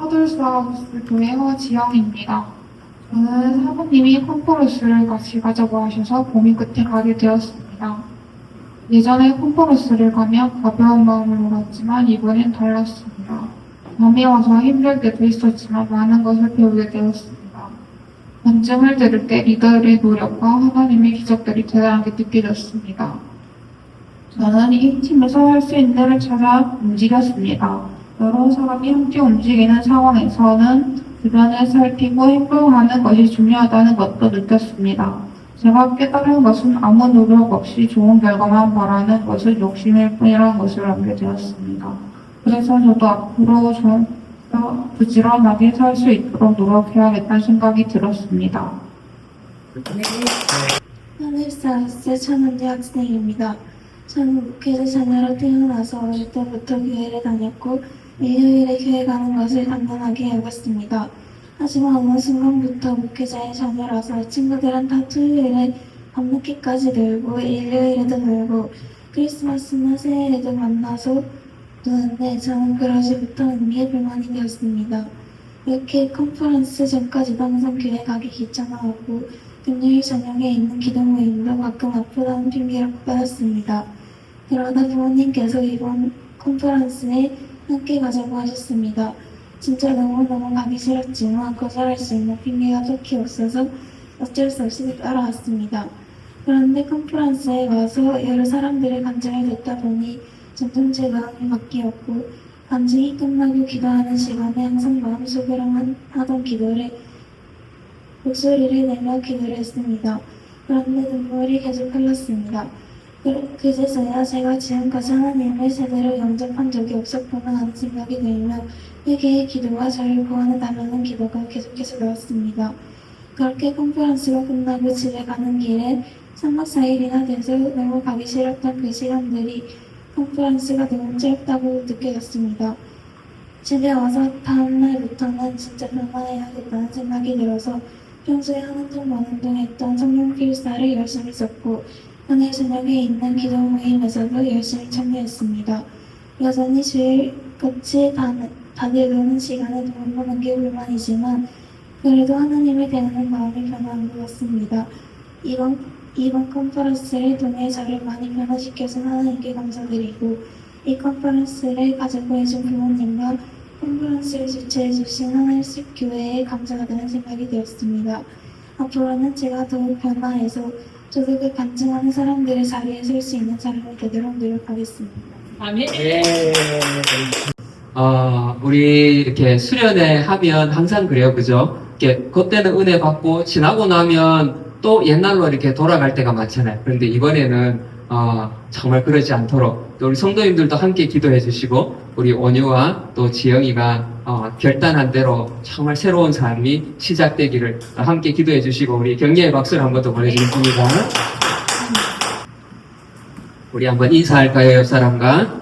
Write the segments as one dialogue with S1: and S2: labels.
S1: 하들스하우스 교회와 지영입니다. 저는 사모님이 콘퍼런스를 같이 가자고 하셔서 고민 끝에 가게 되었습니다. 예전에 콘퍼런스를 가면 가벼운 마음으로 갔지만 이번엔 달랐습니다. 밤이 와서 힘들 때도 있었지만 많은 것을 배우게 되었습니다. 간증을 들을 때 리더들의 노력과 하나님의 기적들이 대단하게 느껴졌습니다. 저는 이 팀에서 할 수 있는 일을 찾아 움직였습니다. 여러 사람이 함께 움직이는 상황에서는 주변을 살피고 행동하는 것이 중요하다는 것도 느꼈습니다. 제가 깨달은 것은 아무 노력 없이 좋은 결과만 바라는 것은 욕심일 뿐이라는 것을 알게 되었습니다. 그래서 저도 앞으로 좀 더 부지런하게 살 수 있도록 노력해야겠다는 생각이 들었습니다.
S2: 하늘사우스 천은지 학생입니다. 저는 목회자 자녀로 태어나서 어릴 때부터 교회를 다녔고 일요일에 교회 가는 것을 당연하게 여겼습니다. 하지만 어느 순간부터 목회자의 자녀라서 친구들은 다 토요일에 밤늦게까지 놀고 일요일에도 놀고 크리스마스나 새해에도 만나서 노는데 저는 그러지 못하는 게 불만이 되었습니다. 이렇게 컨퍼런스 전까지도 항상 교회 가기 귀찮아하고 금요일 저녁에 있는 기도 모임도 가끔 아프다는 핑계를 받았습니다. 그러다 부모님께서 이번 컨퍼런스에 함께 가자고 하셨습니다. 진짜 너무너무 가기 싫었지만 거절할 수 있는 핑계가 딱히 없어서 어쩔 수 없이 따라왔습니다. 그런데 컨퍼런스에 와서 여러 사람들의 간증을 듣다 보니 점점 제 마음이 바뀌었고 간증이 끝나고 기도하는 시간에 항상 마음속으로 하던 기도를 목소리를 내며 기도를 했습니다. 그런데 눈물이 계속 흘렀습니다. 그제서야 제가 지금까지 하나님을 제대로 영접한 적이 없었구나 하는 생각이 들며 회개의 기도와 저를 구원해달라는 기도가 계속해서 나왔습니다. 그렇게 컨퍼런스가 끝나고 집에 가는 길에 3박 4일이나 돼서 너무 가기 싫었던 그 시간들이 컨퍼런스가 너무 짧다고 느껴졌습니다. 집에 와서 다음날부터는 진짜 변화해야겠다는 생각이 들어서 평소에 하는 둥 마는 둥 했던 성령 필사를 열심히 썼고 오늘 저녁에 있는 기도 모임에서도 열심히 참여했습니다. 여전히 주일같이 다들 노는 시간에 돈 버는 게 불만이지만 그래도 하나님을 대하는 마음이 변한 것 같습니다. 이번 컨퍼런스를 통해 저를 많이 변화시켜준 하나님께 감사드리고 이 컨퍼런스를 가자고 해준 부모님과 컨퍼런스를 주최해주신 하늘숲 교회에 감사가 되는 생각이 되었습니다. 앞으로는 제가 더욱 변화해서 저도 그 간증하는 사람들의 자리에 설 수 있는 사람이 되도록 노력하겠습니다.
S3: 아멘. 우리 이렇게 수련회 하면 항상 그래요, 그죠? 이렇게 그때는 은혜 받고 지나고 나면 또 옛날로 이렇게 돌아갈 때가 많잖아요. 그런데 이번에는 정말 그러지 않도록 또 우리 성도님들도 함께 기도해 주시고 우리 원유와 또 지영이가 결단한 대로 정말 새로운 삶이 시작되기를 함께 기도해 주시고 우리 격려의 박수를 한 번 더 보내드리겠습니다. 우리 한번 인사할까요, 옆 사람과?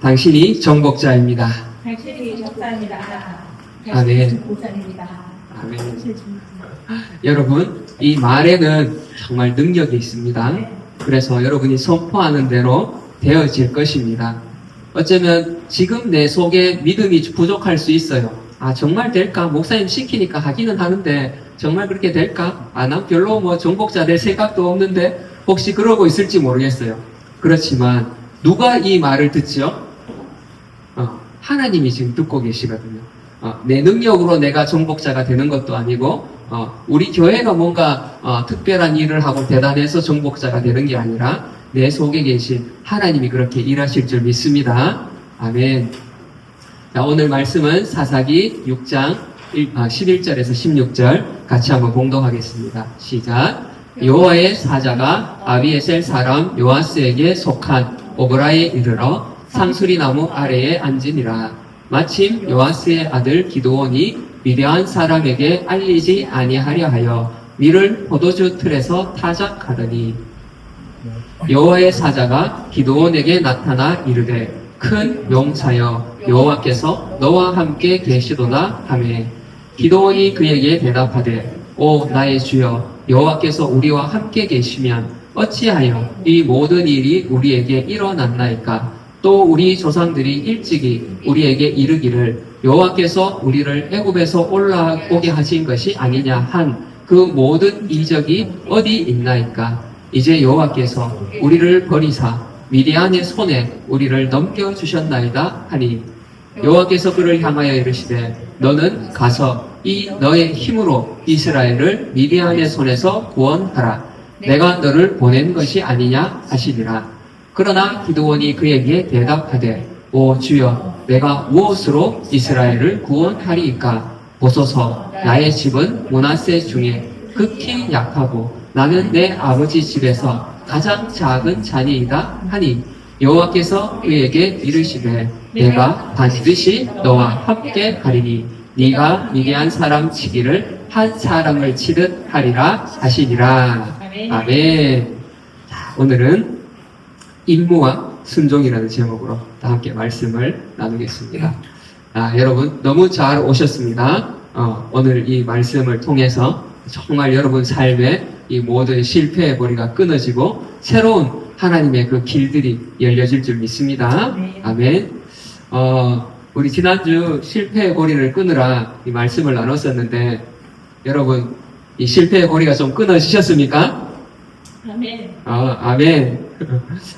S3: 당신이 정복자입니다.
S4: 당신이 적사입니다.
S3: 아멘.
S4: 보살입니다.
S3: 아멘. 여러분, 이 말에는 정말 능력이 있습니다. 그래서 여러분이 선포하는 대로 되어질 것입니다. 어쩌면 지금 내 속에 믿음이 부족할 수 있어요. 정말 될까? 목사님 시키니까 하기는 하는데 정말 그렇게 될까? 난 별로 정복자 될 생각도 없는데 혹시 그러고 있을지 모르겠어요. 그렇지만 누가 이 말을 듣죠? 하나님이 지금 듣고 계시거든요. 내 능력으로 내가 정복자가 되는 것도 아니고 우리 교회가 뭔가 특별한 일을 하고 대단해서 정복자가 되는 게 아니라 내 속에 계신 하나님이 그렇게 일하실 줄 믿습니다. 아멘. 자, 오늘 말씀은 사사기 6장 11절에서 16절 같이 한번 봉독하겠습니다. 시작. 여호와의 사자가 아비에셀 사람 요아스에게 속한 오브라에 이르러 상수리 나무 아래에 앉으니라. 마침 요아스의 아들 기드온이 위대한 사람에게 알리지 아니하려 하여 밀을 포도주 틀에서 타작하더니 여호와의 사자가 기드온에게 나타나 이르되 큰 용사여 여호와께서 너와 함께 계시도다 하매 기드온이 그에게 대답하되 오 나의 주여 여호와께서 우리와 함께 계시면 어찌하여 이 모든 일이 우리에게 일어났나이까 또 우리 조상들이 일찍이 우리에게 이르기를 여호와께서 우리를 애굽에서 올라오게 하신 것이 아니냐 한 그 모든 이적이 어디 있나이까. 이제 여호와께서 우리를 버리사 미디안의 손에 우리를 넘겨주셨나이다 하니 여호와께서 그를 향하여 이르시되 너는 가서 이 너의 힘으로 이스라엘을 미디안의 손에서 구원하라. 내가 너를 보낸 것이 아니냐 하시니라. 그러나 기드온이 그에게 대답하되 오 주여 내가 무엇으로 이스라엘을 구원하리이까. 보소서 나의 집은 므낫세 중에 극히 약하고 나는 내 아버지 집에서 가장 작은 자니이다 하니 여호와께서 그에게 이르시되 내가 반드시 너와 함께 하리니 네가 미디안 사람 치기를 한 사람을 치듯 하리라 하시니라.
S4: 아멘.
S3: 아멘. 자, 오늘은 임무와 순종이라는 제목으로 다 함께 말씀을 나누겠습니다. 여러분 너무 잘 오셨습니다. 오늘 이 말씀을 통해서 정말 여러분 삶에 이 모든 실패의 고리가 끊어지고 새로운 하나님의 그 길들이 열려질 줄 믿습니다. 아멘. 우리 지난주 실패의 고리를 끊으라 이 말씀을 나눴었는데 여러분 이 실패의 고리가 좀 끊어지셨습니까?
S4: 아멘.
S3: 아멘.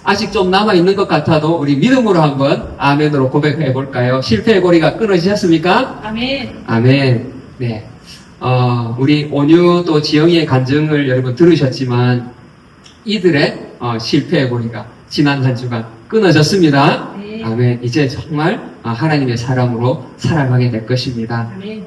S3: 아직 좀 남아있는 것 같아도 우리 믿음으로 한번 아멘으로 고백해 볼까요? 실패의 고리가 끊어지셨습니까?
S4: 아멘.
S3: 아멘. 네. 우리 온유 또 지영이의 간증을 여러분 들으셨지만 이들의 실패의 고리가 지난 한 주간 끊어졌습니다.
S4: 네.
S3: 아멘. 이제 정말 하나님의 사람으로 살아가게 될 것입니다.
S4: 아멘.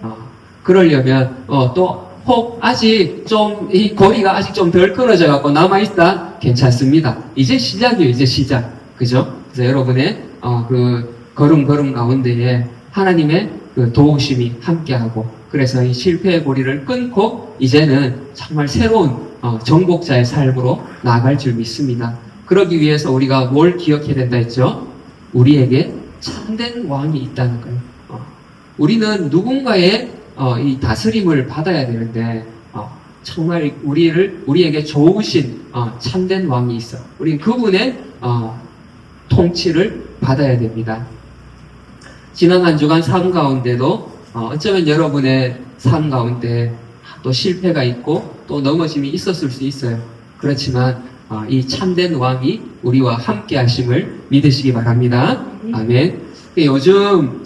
S3: 그러려면 또 혹 아직 좀 이 고리가 아직 좀 덜 끊어져 갖고 남아 있다 괜찮습니다. 이제 시작이에요. 이제 시작. 그죠? 그래서 여러분의 그 걸음 가운데에 하나님의 그 도우심이 함께하고 그래서 이 실패의 고리를 끊고 이제는 정말 새로운 정복자의 삶으로 나아갈 줄 믿습니다. 그러기 위해서 우리가 뭘 기억해야 된다 했죠? 우리에게 참된 왕이 있다는 거예요. 우리는 누군가의 이 다스림을 받아야 되는데 정말 우리에게 좋으신 참된 왕이 있어. 우리는 그분의 통치를 받아야 됩니다. 지난 한 주간 삶 가운데도 어쩌면 여러분의 삶 가운데 또 실패가 있고 또 넘어짐이 있었을 수 있어요. 그렇지만 이 참된 왕이 우리와 함께 하심을 믿으시기 바랍니다. 아멘. 요즘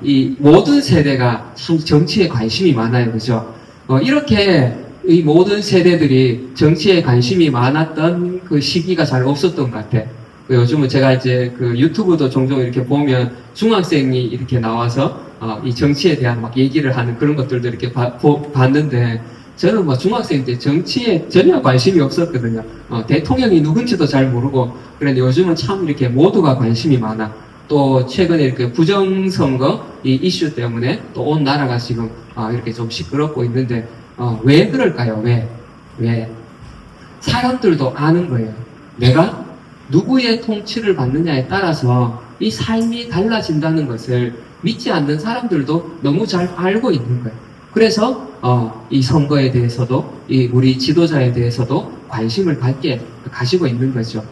S3: 이 모든 세대가 참 정치에 관심이 많아요. 그죠? 이렇게 이 모든 세대들이 정치에 관심이 많았던 그 시기가 잘 없었던 것 같아. 요즘은 제가 이제 그 유튜브도 종종 이렇게 보면 중학생이 이렇게 나와서 이 정치에 대한 막 얘기를 하는 그런 것들도 이렇게 봤는데 저는 뭐 중학생 때 정치에 전혀 관심이 없었거든요. 대통령이 누군지도 잘 모르고 그런데 요즘은 참 이렇게 모두가 관심이 많아. 또 최근에 이렇게 부정선거 이 이슈 때문에 또 온 나라가 지금 이렇게 좀 시끄럽고 있는데 왜 그럴까요? 왜? 사람들도 아는 거예요. 내가 누구의 통치를 받느냐에 따라서 이 삶이 달라진다는 것을 믿지 않는 사람들도 너무 잘 알고 있는 거예요. 그래서 이 선거에 대해서도 이 우리 지도자에 대해서도 관심을 갖게 가지고 있는 거죠.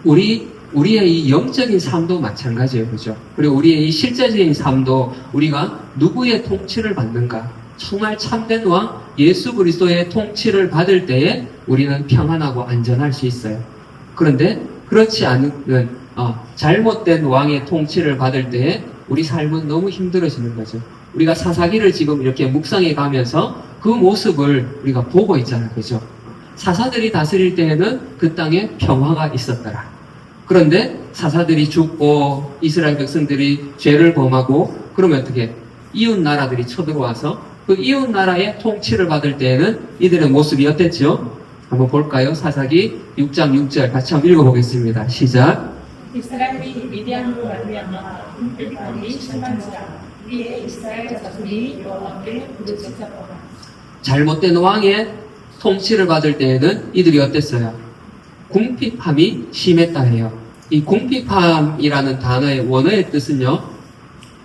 S3: 우리의 이 영적인 삶도 마찬가지예요. 그죠? 그리고 우리의 이 실제적인 삶도 우리가 누구의 통치를 받는가? 정말 참된 왕 예수 그리스도의 통치를 받을 때에 우리는 평안하고 안전할 수 있어요. 그런데 그렇지 않은 잘못된 왕의 통치를 받을 때에 우리 삶은 너무 힘들어지는 거죠. 우리가 사사기를 지금 이렇게 묵상해 가면서 그 모습을 우리가 보고 있잖아요. 그죠? 사사들이 다스릴 때에는 그 땅에 평화가 있었더라. 그런데 사사들이 죽고 이스라엘 백성들이 죄를 범하고 그러면 어떻게 이웃 나라들이 쳐들어와서 그 이웃 나라의 통치를 받을 때에는 이들의 모습이 어땠죠? 한번 볼까요? 사사기 6장 6절 같이 한번 읽어보겠습니다. 시작.
S4: 이스라엘이 미디안으로 말미암아 궁핍함이 심한지라 이에 이스라엘 자손이 여호와께 부르짖었더라.
S3: 잘못된 왕의 통치를 받을 때에는 이들이 어땠어요? 궁핍함이 심했다 해요. 이 궁핍함이라는 단어의 원어의 뜻은요,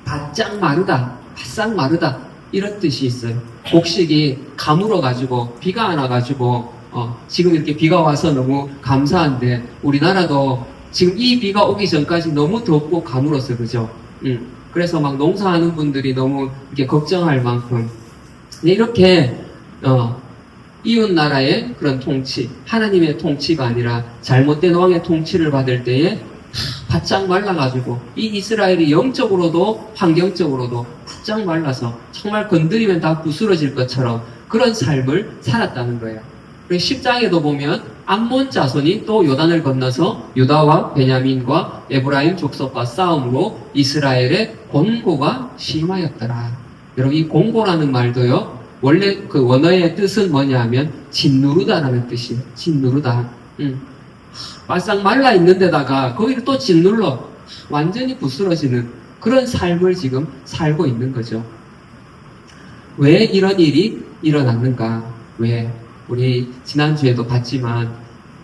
S3: 바짝 마르다, 바싹 마르다 이런 뜻이 있어요. 곡식이 가물어가지고 비가 안 와가지고 지금 이렇게 비가 와서 너무 감사한데 우리나라도 지금 이 비가 오기 전까지 너무 덥고 가물었어요. 그죠? 그래서 막 농사하는 분들이 너무 이렇게 걱정할 만큼 이렇게 이웃 나라의 그런 통치, 하나님의 통치가 아니라 잘못된 왕의 통치를 받을 때에 바짝 말라가지고 이 이스라엘이 영적으로도 환경적으로도 바짝 말라서 정말 건드리면 다 부스러질 것처럼 그런 삶을 살았다는 거예요. 그리고 10장에도 보면 암몬 자손이 또 요단을 건너서 유다와 베냐민과 에브라임 족속과 싸움으로 이스라엘의 곤고가 심하였더라. 여러분 이 곤고라는 말도요 원래 그 원어의 뜻은 뭐냐 하면 짓누르다라는 뜻이에요. 짓누르다. 바싹 말라 있는 데다가 거기를 또 짓눌러 완전히 부스러지는 그런 삶을 지금 살고 있는 거죠. 왜 이런 일이 일어났는가? 왜? 우리 지난주에도 봤지만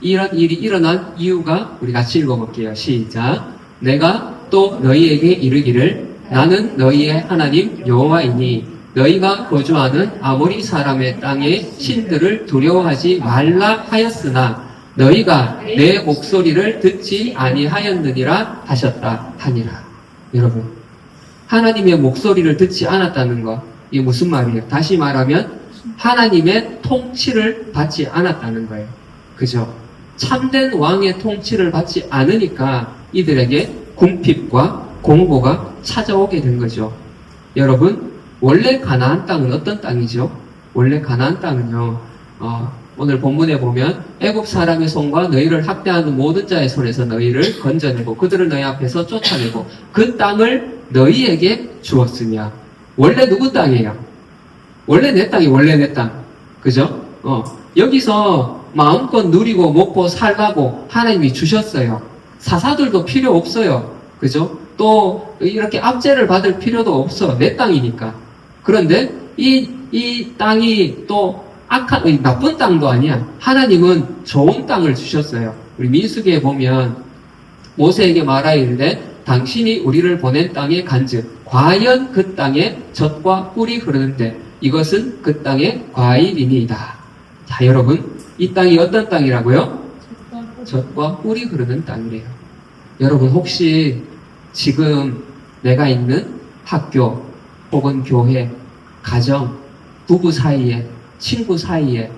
S3: 이런 일이 일어난 이유가 우리 같이 읽어볼게요. 시작. 내가 또 너희에게 이르기를 나는 너희의 하나님 여호와이니 너희가 거주하는 아모리 사람의 땅의 신들을 두려워하지 말라 하였으나 너희가 내 목소리를 듣지 아니하였느니라 하셨다 하니라. 여러분 하나님의 목소리를 듣지 않았다는 것 이게 무슨 말이에요? 다시 말하면 하나님의 통치를 받지 않았다는 거예요. 그죠? 참된 왕의 통치를 받지 않으니까 이들에게 궁핍과 공고가 찾아오게 된 거죠. 여러분 원래 가나안 땅은 어떤 땅이죠? 원래 가나안 땅은요 오늘 본문에 보면 애굽 사람의 손과 너희를 학대하는 모든 자의 손에서 너희를 건져내고 그들을 너희 앞에서 쫓아내고 그 땅을 너희에게 주었으며 원래 누구 땅이에요? 원래 내 땅이 원래 내 땅. 그죠? 여기서 마음껏 누리고 먹고 살라고 하나님이 주셨어요. 사사들도 필요 없어요. 그죠? 또 이렇게 압제를 받을 필요도 없어. 내 땅이니까. 그런데 이 땅이 또 악한 나쁜 땅도 아니야. 하나님은 좋은 땅을 주셨어요. 우리 민수기에 보면 모세에게 말하 이르되 당신이 우리를 보낸 땅에 간즉 과연 그 땅에 젖과 꿀이 흐르는데 이것은 그 땅의 과일이니이다. 자 여러분 이 땅이 어떤 땅이라고요? 젖과 꿀이 흐르는 땅이래요. 여러분 혹시 지금 내가 있는 학교 혹은 교회, 가정, 부부 사이에 친구 사이에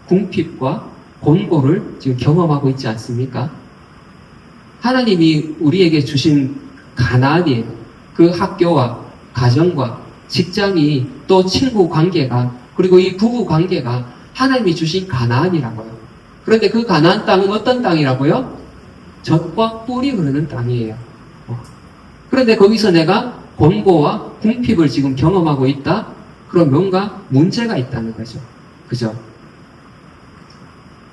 S3: 궁핍과 곤고를 지금 경험하고 있지 않습니까? 하나님이 우리에게 주신 가나안이에요. 그 학교와 가정과 직장이 또 친구 관계가 그리고 이 부부 관계가 하나님이 주신 가나안이라고요. 그런데 그 가나안 땅은 어떤 땅이라고요? 젖과 꿀이 흐르는 땅이에요. 그런데 거기서 내가 곤고와 궁핍을 지금 경험하고 있다? 그럼 뭔가 문제가 있다는 거죠. 그죠?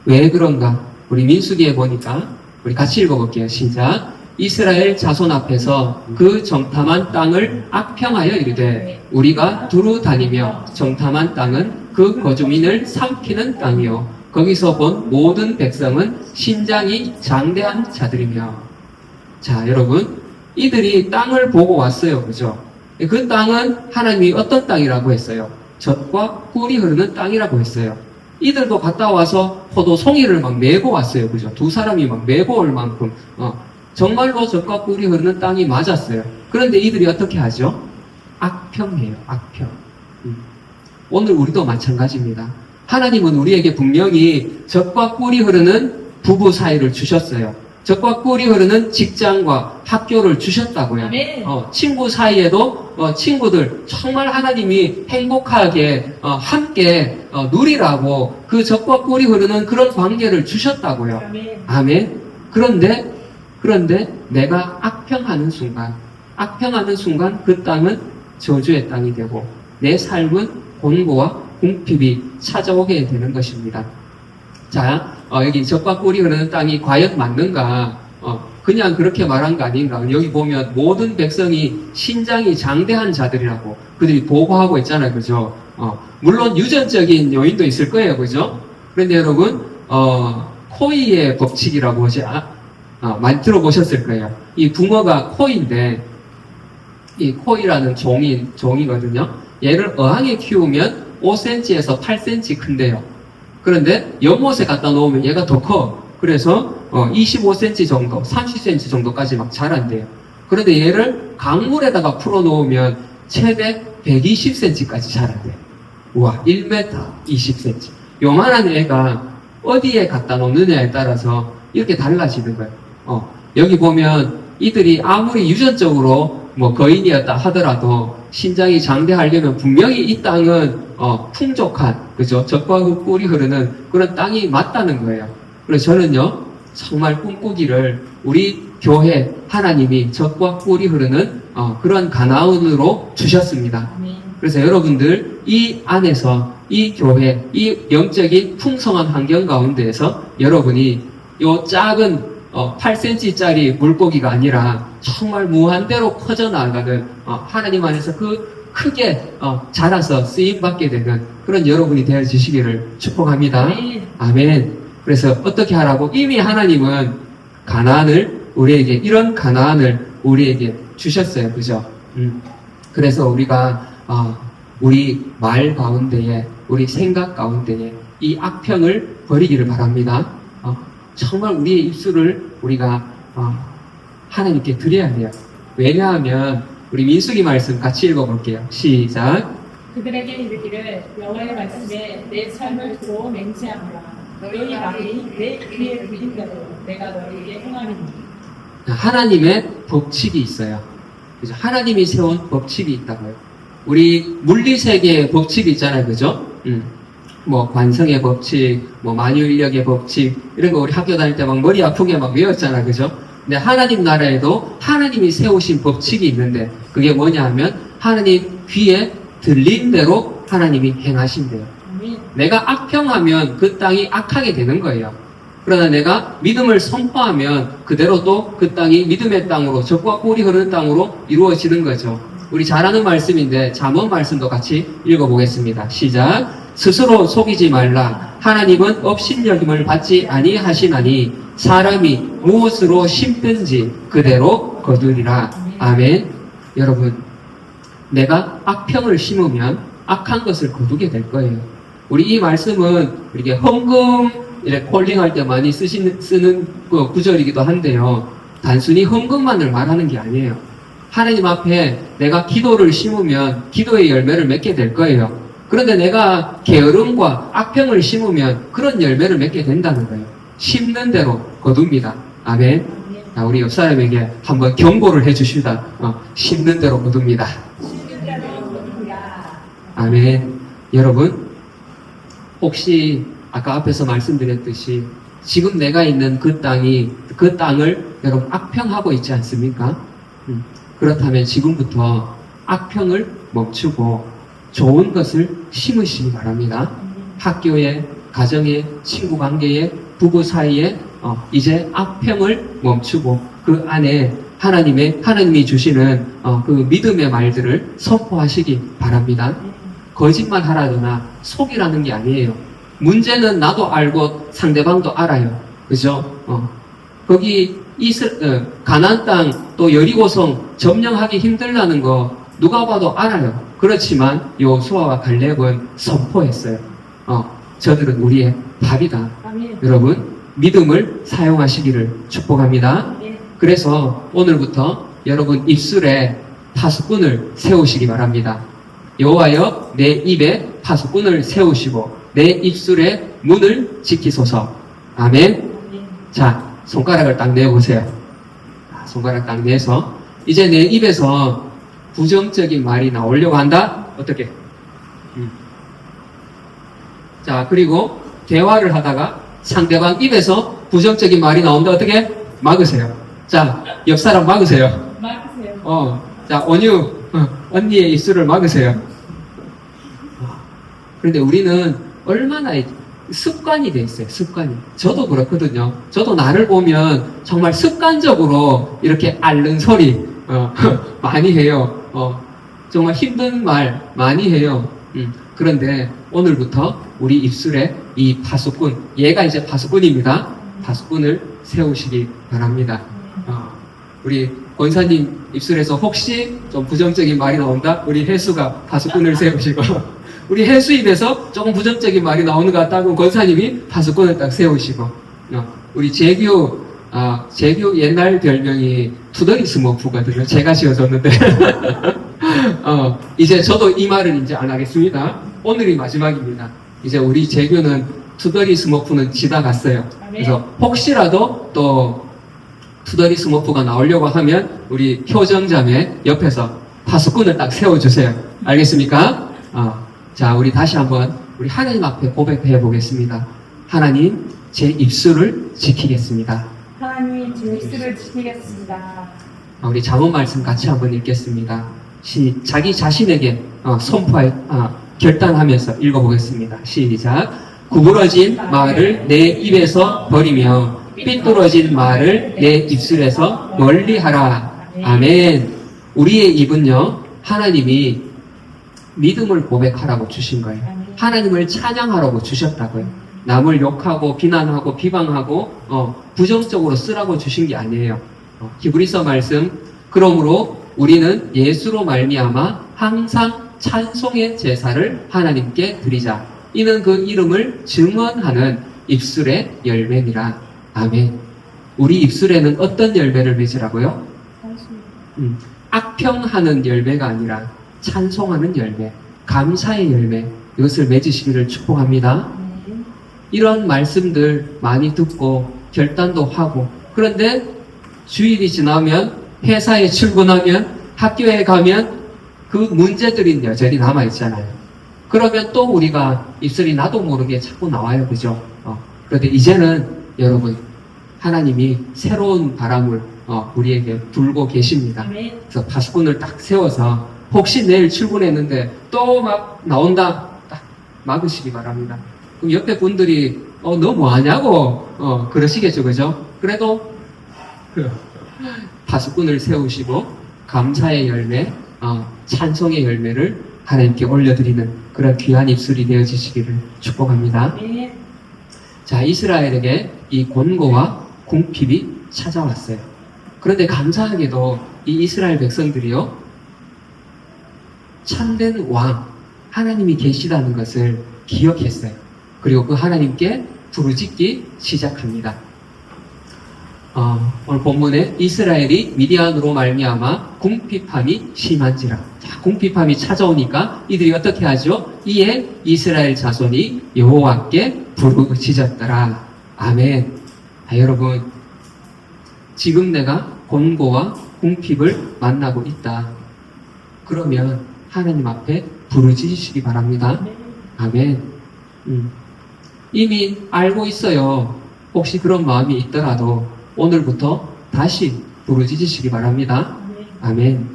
S3: 왜 그런가? 우리 민수기에 보니까 우리 같이 읽어볼게요. 시작. 이스라엘 자손 앞에서 그 정탐한 땅을 악평하여 이르되 우리가 두루 다니며 정탐한 땅은 그 거주민을 삼키는 땅이요 거기서 본 모든 백성은 신장이 장대한 자들이며. 자 여러분 이들이 땅을 보고 왔어요. 그죠? 그 땅은 하나님이 어떤 땅이라고 했어요? 젖과 꿀이 흐르는 땅이라고 했어요. 이들도 갔다 와서 포도 송이를 막 메고 왔어요. 그죠? 두 사람이 막 메고 올 만큼 정말로 젖과 꿀이 흐르는 땅이 맞았어요. 그런데 이들이 어떻게 하죠? 악평해요. 악평. 오늘 우리도 마찬가지입니다. 하나님은 우리에게 분명히 젖과 꿀이 흐르는 부부 사이를 주셨어요. 젖과 꿀이 흐르는 직장과 학교를 주셨다고요. 친구 사이에도 친구들 정말 하나님이 행복하게 함께 누리라고 그 젖과 꿀이 흐르는 그런 관계를 주셨다고요. 아멘. 그런데 내가 악평하는 순간 그 땅은 저주의 땅이 되고 내 삶은 곤고와 궁핍이 찾아오게 되는 것입니다. 자, 여기 젖과 꿀이 흐르는 땅이 과연 맞는가? 그냥 그렇게 말한 거 아닌가? 여기 보면 모든 백성이 신장이 장대한 자들이라고 그들이 보고하고 있잖아요. 그죠? 물론 유전적인 요인도 있을 거예요. 그죠? 그런데 여러분, 코이의 법칙이라고 많이 들어보셨을 거예요. 이 붕어가 코이인데, 이 코이라는 종이거든요. 얘를 어항에 키우면 5cm에서 8cm 큰데요. 그런데 연못에 갖다 놓으면 얘가 더 커. 그래서 25cm 정도, 30cm 정도까지 막 자란대요. 그런데 얘를 강물에다가 풀어놓으면 최대 120cm까지 자란대요. 우와, 1m 20cm. 요만한 애가 어디에 갖다 놓느냐에 따라서 이렇게 달라지는 거예요. 여기 보면 이들이 아무리 유전적으로 뭐 거인이었다 하더라도 신장이 장대하려면 분명히 이 땅은 풍족한, 그죠? 젖과 꿀이 흐르는 그런 땅이 맞다는 거예요. 그래서 저는요, 정말 꿈꾸기를 우리 교회 하나님이 젖과 꿀이 흐르는 그런 가나안으로 주셨습니다.
S4: 아멘.
S3: 그래서 여러분들 이 안에서 이 교회, 이 영적인 풍성한 환경 가운데에서 여러분이 요 작은 8cm짜리 물고기가 아니라 정말 무한대로 퍼져나가는 하나님 안에서 그 크게 자라서 쓰임받게 되는 그런 여러분이 되어지시기를 축복합니다.
S4: 아멘.
S3: 아멘. 그래서 어떻게 하라고? 이미 하나님은 가나안을 우리에게, 이런 가나안을 우리에게 주셨어요. 그죠? 그래서 우리가 우리 말 가운데에, 우리 생각 가운데에 이 악평을 버리기를 바랍니다. 정말 우리의 입술을 우리가 하나님께 드려야 해요. 왜냐하면 우리 민수기 말씀 같이 읽어볼게요. 시작.
S4: 그들에게 이르기를 여호와의 말씀에 내 삶을 두고 맹세하노라. 너희 말이 내 귀에 들린 대로 내가 너희에게 행하리니.
S3: 하나님의 법칙이 있어요. 그죠? 하나님이 세운 법칙이 있다고요. 우리 물리세계의 법칙이 있잖아요. 그죠? 뭐 관성의 법칙, 뭐 만유인력의 법칙 이런 거 우리 학교 다닐 때 막 머리 아프게 막 외웠잖아. 그죠? 근데 하나님 나라에도 하나님이 세우신 법칙이 있는데 그게 뭐냐 하면 하나님 귀에 들린 대로 하나님이 행하신대요.
S4: 아멘.
S3: 내가 악평하면 그 땅이 악하게 되는 거예요. 그러나 내가 믿음을 선포하면 그대로 또 그 땅이 믿음의 땅으로, 젖과 꿀이 흐르는 땅으로 이루어지는 거죠. 우리 잘 아는 말씀인데 잠언 말씀도 같이 읽어보겠습니다. 시작. 스스로 속이지 말라. 하나님은 업신여김을 받지 아니하시나니 사람이 무엇으로 심든지 그대로 거두리라. 아멘. 여러분, 내가 악평을 심으면 악한 것을 거두게 될 거예요. 우리 이 말씀은 이렇게 헌금 이렇게 콜링할 때 많이 쓰는 그 구절이기도 한데요. 단순히 헌금만을 말하는 게 아니에요. 하나님 앞에 내가 기도를 심으면 기도의 열매를 맺게 될 거예요. 그런데 내가 게으름과 악평을 심으면 그런 열매를 맺게 된다는 거예요. 심는 대로 거둡니다. 아멘. 자, 우리 옆 사람에게 한번 경고를 해주시다. 심는 대로 거둡니다. 아멘. 여러분, 혹시 아까 앞에서 말씀드렸듯이 지금 내가 있는 그 땅이, 그 땅을 여러분 악평하고 있지 않습니까? 그렇다면 지금부터 악평을 멈추고 좋은 것을 심으시기 바랍니다. 학교에, 가정에, 친구 관계에, 부부 사이에 이제 악평을 멈추고 그 안에 하나님이 주시는 그 믿음의 말들을 선포하시기 바랍니다. 거짓말 하라거나 속이라는 게 아니에요. 문제는 나도 알고 상대방도 알아요. 그죠? 거기 가나안 땅 또 여리고성 점령하기 힘들다는 거 누가 봐도 알아요. 그렇지만 여호수아와 갈렙은 선포했어요. 저들은 우리의 밥이다.
S4: 아멘.
S3: 여러분, 믿음을 사용하시기를 축복합니다.
S4: 아멘.
S3: 그래서 오늘부터 여러분 입술에 파수꾼을 세우시기 바랍니다. 여호와여, 내 입에 파수꾼을 세우시고 내 입술의 문을 지키소서. 아멘.
S4: 아멘.
S3: 자, 손가락을 딱 내보세요. 손가락 딱 내서 이제 내 입에서 부정적인 말이 나오려고 한다? 어떻게? 자, 그리고 대화를 하다가 상대방 입에서 부정적인 말이 나온다. 어떻게? 막으세요. 자, 옆 사람 막으세요.
S4: 막으세요.
S3: 자, 언니의 입술을 막으세요. 그런데 우리는 얼마나 습관이 돼 있어요. 습관이. 저도 그렇거든요. 저도 나를 보면 정말 습관적으로 이렇게 앓는 소리 많이 해요. 정말 힘든 말 많이 해요. 그런데 오늘부터 우리 입술에 이 파수꾼, 얘가 이제 파수꾼입니다. 파수꾼을 세우시기 바랍니다. 우리 권사님 입술에서 혹시 좀 부정적인 말이 나온다? 우리 혜수가 파수꾼을 세우시고 우리 혜수 입에서 조금 부정적인 말이 나오는 것 같다고 권사님이 파수꾼을 딱 세우시고 우리 재규 옛날 별명이 투더리 스머프거든요. 제가 지어줬는데. 이제 저도 이 말은 이제 안 하겠습니다. 오늘이 마지막입니다. 이제 우리 재규는 투더리 스머프는 지나갔어요. 그래서 혹시라도 또 투더리 스머프가 나오려고 하면 우리 효정자매 옆에서 파수꾼을 딱 세워주세요. 알겠습니까? 자, 우리 다시 한번 우리 하나님 앞에 고백해 보겠습니다. 하나님, 제 입술을 지키겠습니다.
S4: 하나님 제 입술을 지키겠습니다.
S3: 우리 잠언 말씀 같이 한번 읽겠습니다. 자기 자신에게 결단하면서 읽어보겠습니다. 시작. 구부러진 말을 내 입에서 버리며 삐뚤어진 말을 내 입술에서 멀리하라. 아멘. 우리의 입은요, 하나님이 믿음을 고백하라고 주신 거예요. 하나님을 찬양하라고 주셨다고요. 남을 욕하고 비난하고 비방하고 부정적으로 쓰라고 주신 게 아니에요. 히브리서 말씀, 그러므로 우리는 예수로 말미암아 항상 찬송의 제사를 하나님께 드리자. 이는 그 이름을 증언하는 입술의 열매니라. 아멘. 우리 입술에는 어떤 열매를 맺으라고요? 악평하는 열매가 아니라 찬송하는 열매, 감사의 열매, 이것을 맺으시기를 축복합니다. 이런 말씀들 많이 듣고 결단도 하고, 그런데 주일이 지나면, 회사에 출근하면, 학교에 가면 그 문제들이 여전히 남아있잖아요. 그러면 또 우리가 입술이 나도 모르게 자꾸 나와요. 그죠? 그런데 이제는 여러분, 하나님이 새로운 바람을 우리에게 불고 계십니다. 그래서 파수꾼을 딱 세워서 혹시 내일 출근했는데 또 막 나온다, 딱 막으시기 바랍니다. 그럼 옆에 분들이 너 뭐하냐고 그러시겠죠. 그죠? 그래도 파수꾼을 세우시고 감사의 열매, 찬송의 열매를 하나님께 올려드리는 그런 귀한 입술이 되어지시기를 축복합니다. 자, 이스라엘에게 이 곤고와 궁핍이 찾아왔어요. 그런데 감사하게도 이 이스라엘 백성들이요, 참된 왕, 하나님이 계시다는 것을 기억했어요. 그리고 그 하나님께 부르짖기 시작합니다. 오늘 본문에 이스라엘이 미디안으로 말미암아 궁핍함이 심한지라. 자, 궁핍함이 찾아오니까 이들이 어떻게 하죠? 이에 이스라엘 자손이 여호와께 부르짖었더라. 아멘. 여러분, 지금 내가 곤고와 궁핍을 만나고 있다. 그러면 하나님 앞에 부르짖으시기 바랍니다. 아멘. 이미 알고 있어요. 혹시 그런 마음이 있더라도 오늘부터 다시 부르짖으시기 바랍니다. 아멘.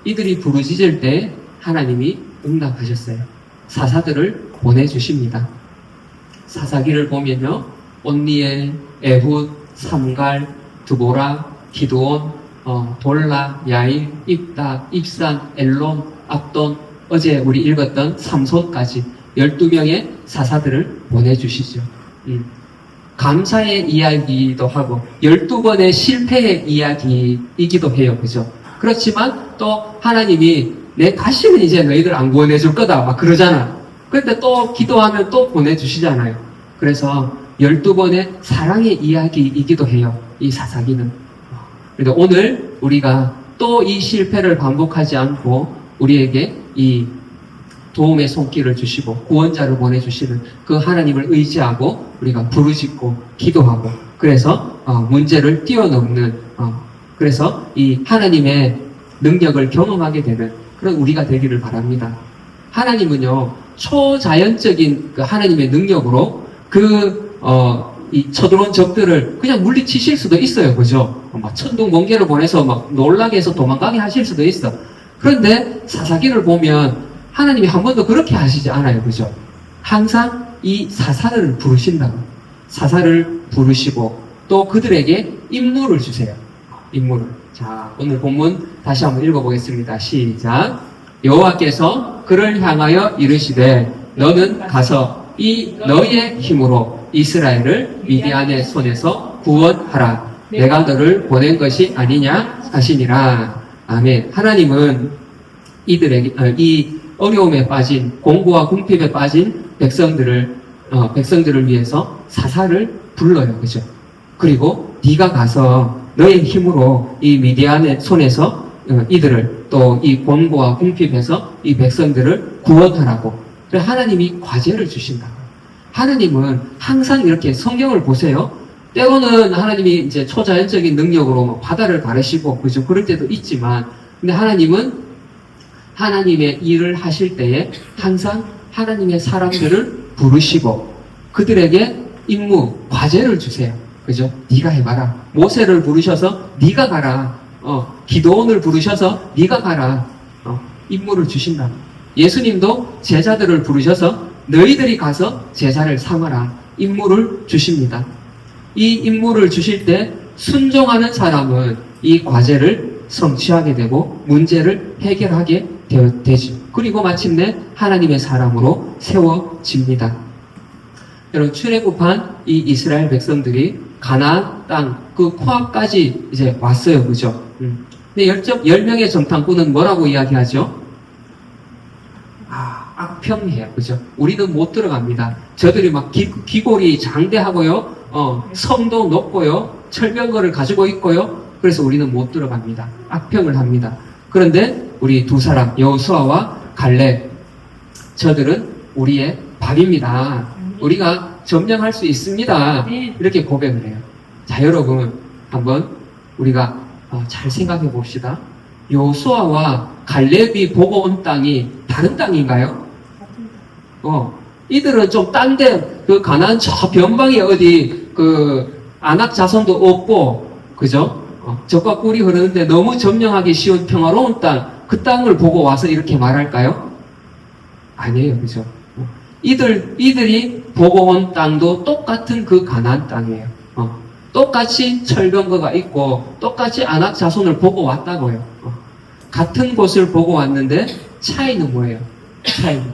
S3: 이들이 부르짖을 때 하나님이 응답하셨어요. 사사들을 보내주십니다. 사사기를 보면요, 온니엘, 에훗, 삼갈, 드보라, 기드온, 돌라, 야일, 입다, 입산, 엘론, 압돈, 어제 우리 읽었던 삼손까지 12명의 사사들을 보내주시죠. 감사의 이야기도 하고 12번의 실패의 이야기이기도 해요. 그죠? 그렇지만 또 하나님이 내 다시는 이제 너희들 안 보내줄 거다 막 그러잖아. 그런데 또 기도하면 또 보내주시잖아요. 그래서 12번의 사랑의 이야기이기도 해요. 이 사사기는. 그런데 오늘 우리가 또 이 실패를 반복하지 않고 우리에게 이 도움의 손길을 주시고 구원자를 보내주시는 그 하나님을 의지하고 우리가 부르짖고 기도하고, 그래서 문제를 뛰어넘는, 그래서 이 하나님의 능력을 경험하게 되는 그런 우리가 되기를 바랍니다. 하나님은요, 초자연적인 그 하나님의 능력으로 이 쳐들어온 적들을 그냥 물리치실 수도 있어요. 그죠? 막 천둥 번개를 보내서 막 놀라게 해서 도망가게 하실 수도 있어. 그런데 사사기를 보면 하나님이 한 번도 그렇게 하시지 않아요. 그죠? 항상 이 사사를 부르신다고. 사사를 부르시고 또 그들에게 임무를 주세요. 임무를. 자, 오늘 본문 다시 한번 읽어보겠습니다. 시작. 여호와께서 그를 향하여 이르시되 너는 가서 이 너의 힘으로 이스라엘을 미디안의 손에서 구원하라. 내가 너를 보낸 것이 아니냐 하시니라. 아멘. 하나님은 이들에게 이 어려움에 빠진, 공고와 궁핍에 빠진 백성들을 위해서 사사를 불러요. 그죠? 그리고 네가 가서 너의 힘으로 이 미디안의 손에서 이들을 또 이 권고와 궁핍에서 이 백성들을 구원하라고. 그래 하나님이 과제를 주신다. 하나님은 항상 이렇게 성경을 보세요. 때로는 하나님이 이제 초자연적인 능력으로 뭐 바다를 가르시고 그죠? 그럴 때도 있지만, 근데 하나님은 하나님의 일을 하실 때에 항상 하나님의 사람들을 부르시고 그들에게 임무, 과제를 주세요. 그죠? 네가 해봐라. 모세를 부르셔서 네가 가라. 기도원을 부르셔서 네가 가라. 임무를 주신다. 예수님도 제자들을 부르셔서 너희들이 가서 제자를 삼아라. 임무를 주십니다. 이 임무를 주실 때 순종하는 사람은 이 과제를 성취하게 되고 문제를 해결하게 되죠. 그리고 마침내 하나님의 사람으로 세워집니다. 여러분, 출애굽한 이 이스라엘 백성들이 가나안 땅 그 코앞까지 이제 왔어요. 그죠? 근데 10명의 정탐꾼은 뭐라고 이야기하죠? 악평이에요. 그죠? 우리는 못 들어갑니다. 저들이 막 기골이 장대하고요. 성도 높고요. 철병거를 가지고 있고요. 그래서 우리는 못 들어갑니다. 악평을 합니다. 그런데 우리 두 사람, 여호수아와 갈렙, 저들은 우리의 밥입니다. 우리가 점령할 수 있습니다. 이렇게 고백을 해요. 자, 여러분, 한번 우리가 잘 생각해 봅시다. 여호수아와 갈렙이 보고 온 땅이 다른 땅인가요? 이들은 좀 딴데, 그 가나안 저 변방에 어디, 안악 자손도 없고, 그죠? 젖과 꿀이 흐르는데 너무 점령하기 쉬운 평화로운 땅, 그 땅을 보고 와서 이렇게 말할까요? 아니에요. 그죠? 이들이 보고 온 땅도 똑같은 그 가나안 땅이에요. 똑같이 철병거가 있고, 똑같이 안악 자손을 보고 왔다고요. 같은 곳을 보고 왔는데, 차이는 뭐예요?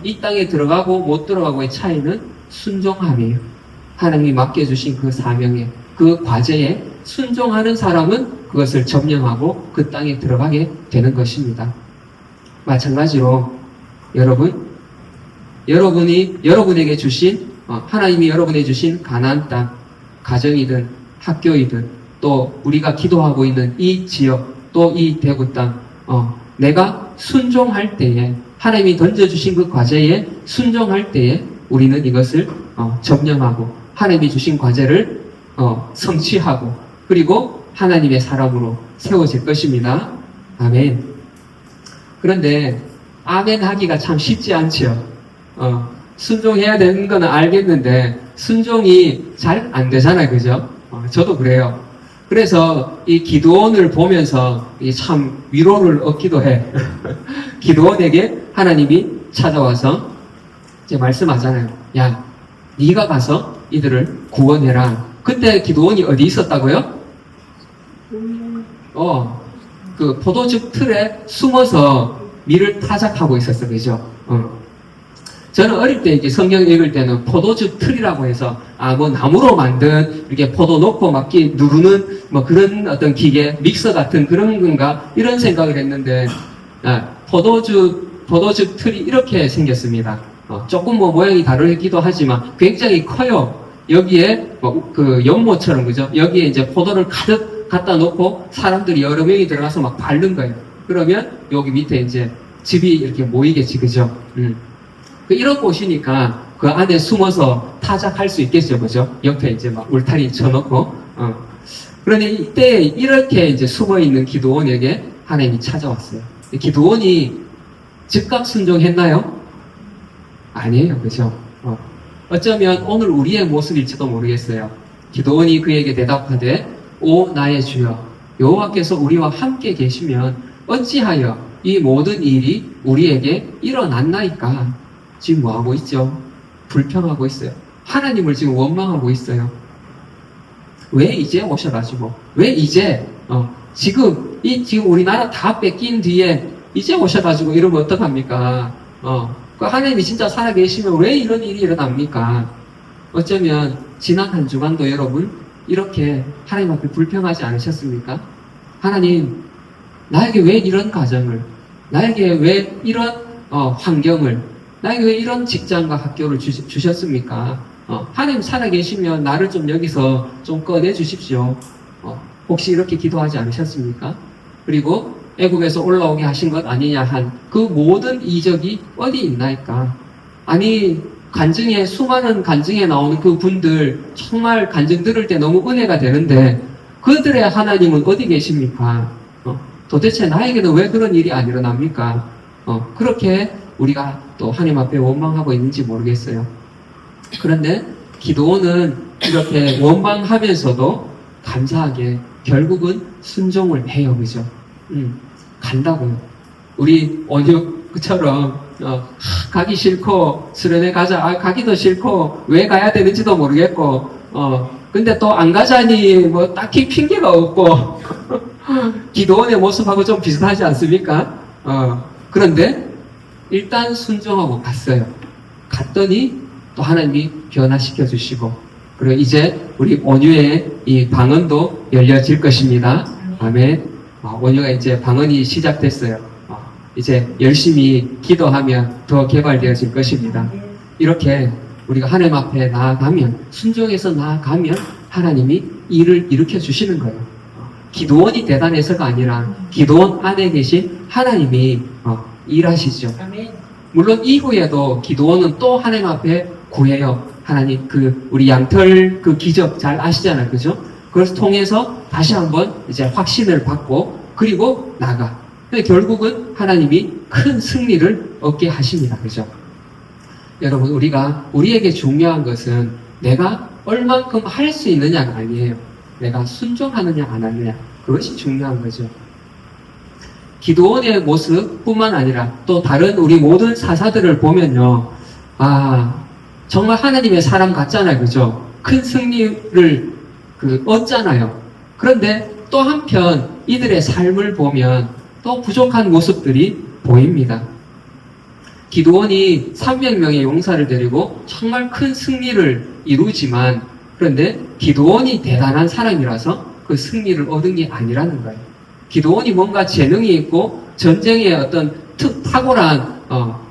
S3: 이 땅에 들어가고 못 들어가고의 차이는 순종함이에요. 하나님이 맡겨주신 그 사명에, 그 과제에 순종하는 사람은 그것을 점령하고 그 땅에 들어가게 되는 것입니다. 마찬가지로 여러분에게 주신, 하나님이 여러분에게 주신 가나안 땅, 가정이든 학교이든 또 우리가 기도하고 있는 이 지역, 또 이 대구 땅, 내가 순종할 때에, 하나님이 던져주신 그 과제에 순종할 때에 우리는 이것을 점령하고 하나님이 주신 과제를 성취하고 그리고 하나님의 사람으로 세워질 것입니다. 아멘. 그런데 아멘 하기가 참 쉽지 않죠. 순종해야 되는 거는 알겠는데 순종이 잘 안 되잖아요. 그죠? 저도 그래요. 그래서 이 기도원을 보면서 참 위로를 얻기도 해. 기도원에게 하나님이 찾아와서 이제 말씀하잖아요. 야, 네가 가서 이들을 구원해라. 그때 기도원이 어디 있었다고요? 그 포도즙 틀에 숨어서 밀을 타작하고 있었어. 그죠? 저는 어릴 때 이제 성경 읽을 때는 포도즙 틀이라고 해서 뭐 나무로 만든 이렇게 포도 넣고 막 누르는 뭐 그런 어떤 기계, 믹서 같은 그런 건가 이런 생각을 했는데 포도즙 틀이 이렇게 생겼습니다. 조금 뭐 모양이 다르기도 하지만 굉장히 커요. 여기에 그 연못처럼 그죠? 여기에 이제 포도를 가득 갖다 놓고 사람들이 여러 명이 들어가서 막 밟는 거예요. 그러면 여기 밑에 이제 즙이 이렇게 모이겠지, 그죠? 이런 곳이니까 그 안에 숨어서 타작할 수 있겠죠, 그죠? 옆에 이제 막 울타리 쳐놓고, 그런데 이때 이렇게 이제 숨어 있는 기도원에게 하나님이 찾아왔어요. 기도원이 즉각 순종했나요? 아니에요, 그죠? 어쩌면 오늘 우리의 모습일지도 모르겠어요. 기도원이 그에게 대답하되, 오 나의 주여, 여호와께서 우리와 함께 계시면 어찌하여 이 모든 일이 우리에게 일어났나이까? 지금 뭐 하고 있죠? 불평하고 있어요. 하나님을 지금 원망하고 있어요. 왜 이제 오셔가지고, 왜 이제 지금 우리나라 다 뺏긴 뒤에 이제 오셔가지고 이러면 어떡합니까? 그 하나님이 진짜 살아계시면 왜 이런 일이 일어납니까? 어쩌면 지난 한 주간도 여러분 이렇게 하나님 앞에 불평하지 않으셨습니까? 하나님, 나에게 왜 이런 가정을, 나에게 왜 이런 환경을, 나에게 왜 이런 직장과 학교를 주셨습니까? 하나님 살아계시면 나를 좀 여기서 좀 꺼내 주십시오. 혹시 이렇게 기도하지 않으셨습니까? 그리고 애국에서 올라오게 하신 것 아니냐 한 그 모든 이적이 어디 있나이까? 아니 간증에 수많은 간증에 나오는 그 분들 정말 간증 들을 때 너무 은혜가 되는데 그들의 하나님은 어디 계십니까? 도대체 나에게는 왜 그런 일이 안 일어납니까? 그렇게 우리가 또 하나님 앞에 원망하고 있는지 모르겠어요. 그런데 기도원은 이렇게 원망하면서도 감사하게 결국은 순종을 해요, 그죠? 간다고요. 우리 원효처럼 가기 싫고 수련회 가자, 가기도 싫고 왜 가야 되는지도 모르겠고, 근데 또 안 가자니 뭐 딱히 핑계가 없고 기도원의 모습하고 좀 비슷하지 않습니까? 그런데 일단 순종하고 갔어요. 갔더니 또 하나님이 변화시켜 주시고, 그리고 이제 우리 온유의 이 방언도 열려질 것입니다. 아멘. 온유가 이제 방언이 시작됐어요. 이제 열심히 기도하면 더 개발되어질 것입니다. 이렇게 우리가 하나님 앞에 나아가면, 순종해서 나아가면 하나님이 일을 일으켜 주시는 거예요. 기도원이 대단해서가 아니라 기도원 안에 계신 하나님이 일하시죠.
S4: 아멘.
S3: 물론 이후에도 기도원은 또 하나님 앞에 구해요. 하나님 우리 양털 그 기적 잘 아시잖아요, 그죠? 그것을 통해서 다시 한번 이제 확신을 받고 그리고 나가. 근데 결국은 하나님이 큰 승리를 얻게 하십니다, 그죠? 여러분, 우리에게 중요한 것은 내가 얼만큼 할 수 있느냐가 아니에요. 내가 순종하느냐 안 하느냐, 그것이 중요한 거죠. 기도원의 모습뿐만 아니라 또 다른 우리 모든 사사들을 보면요, 정말 하나님의 사람 같잖아요, 그죠? 큰 승리를 얻잖아요. 그런데 또 한편 이들의 삶을 보면 또 부족한 모습들이 보입니다. 기도원이 300명의 용사를 데리고 정말 큰 승리를 이루지만, 그런데 기도원이 대단한 사람이라서 그 승리를 얻은 게 아니라는 거예요. 기도원이 뭔가 재능이 있고 전쟁에 어떤 탁월한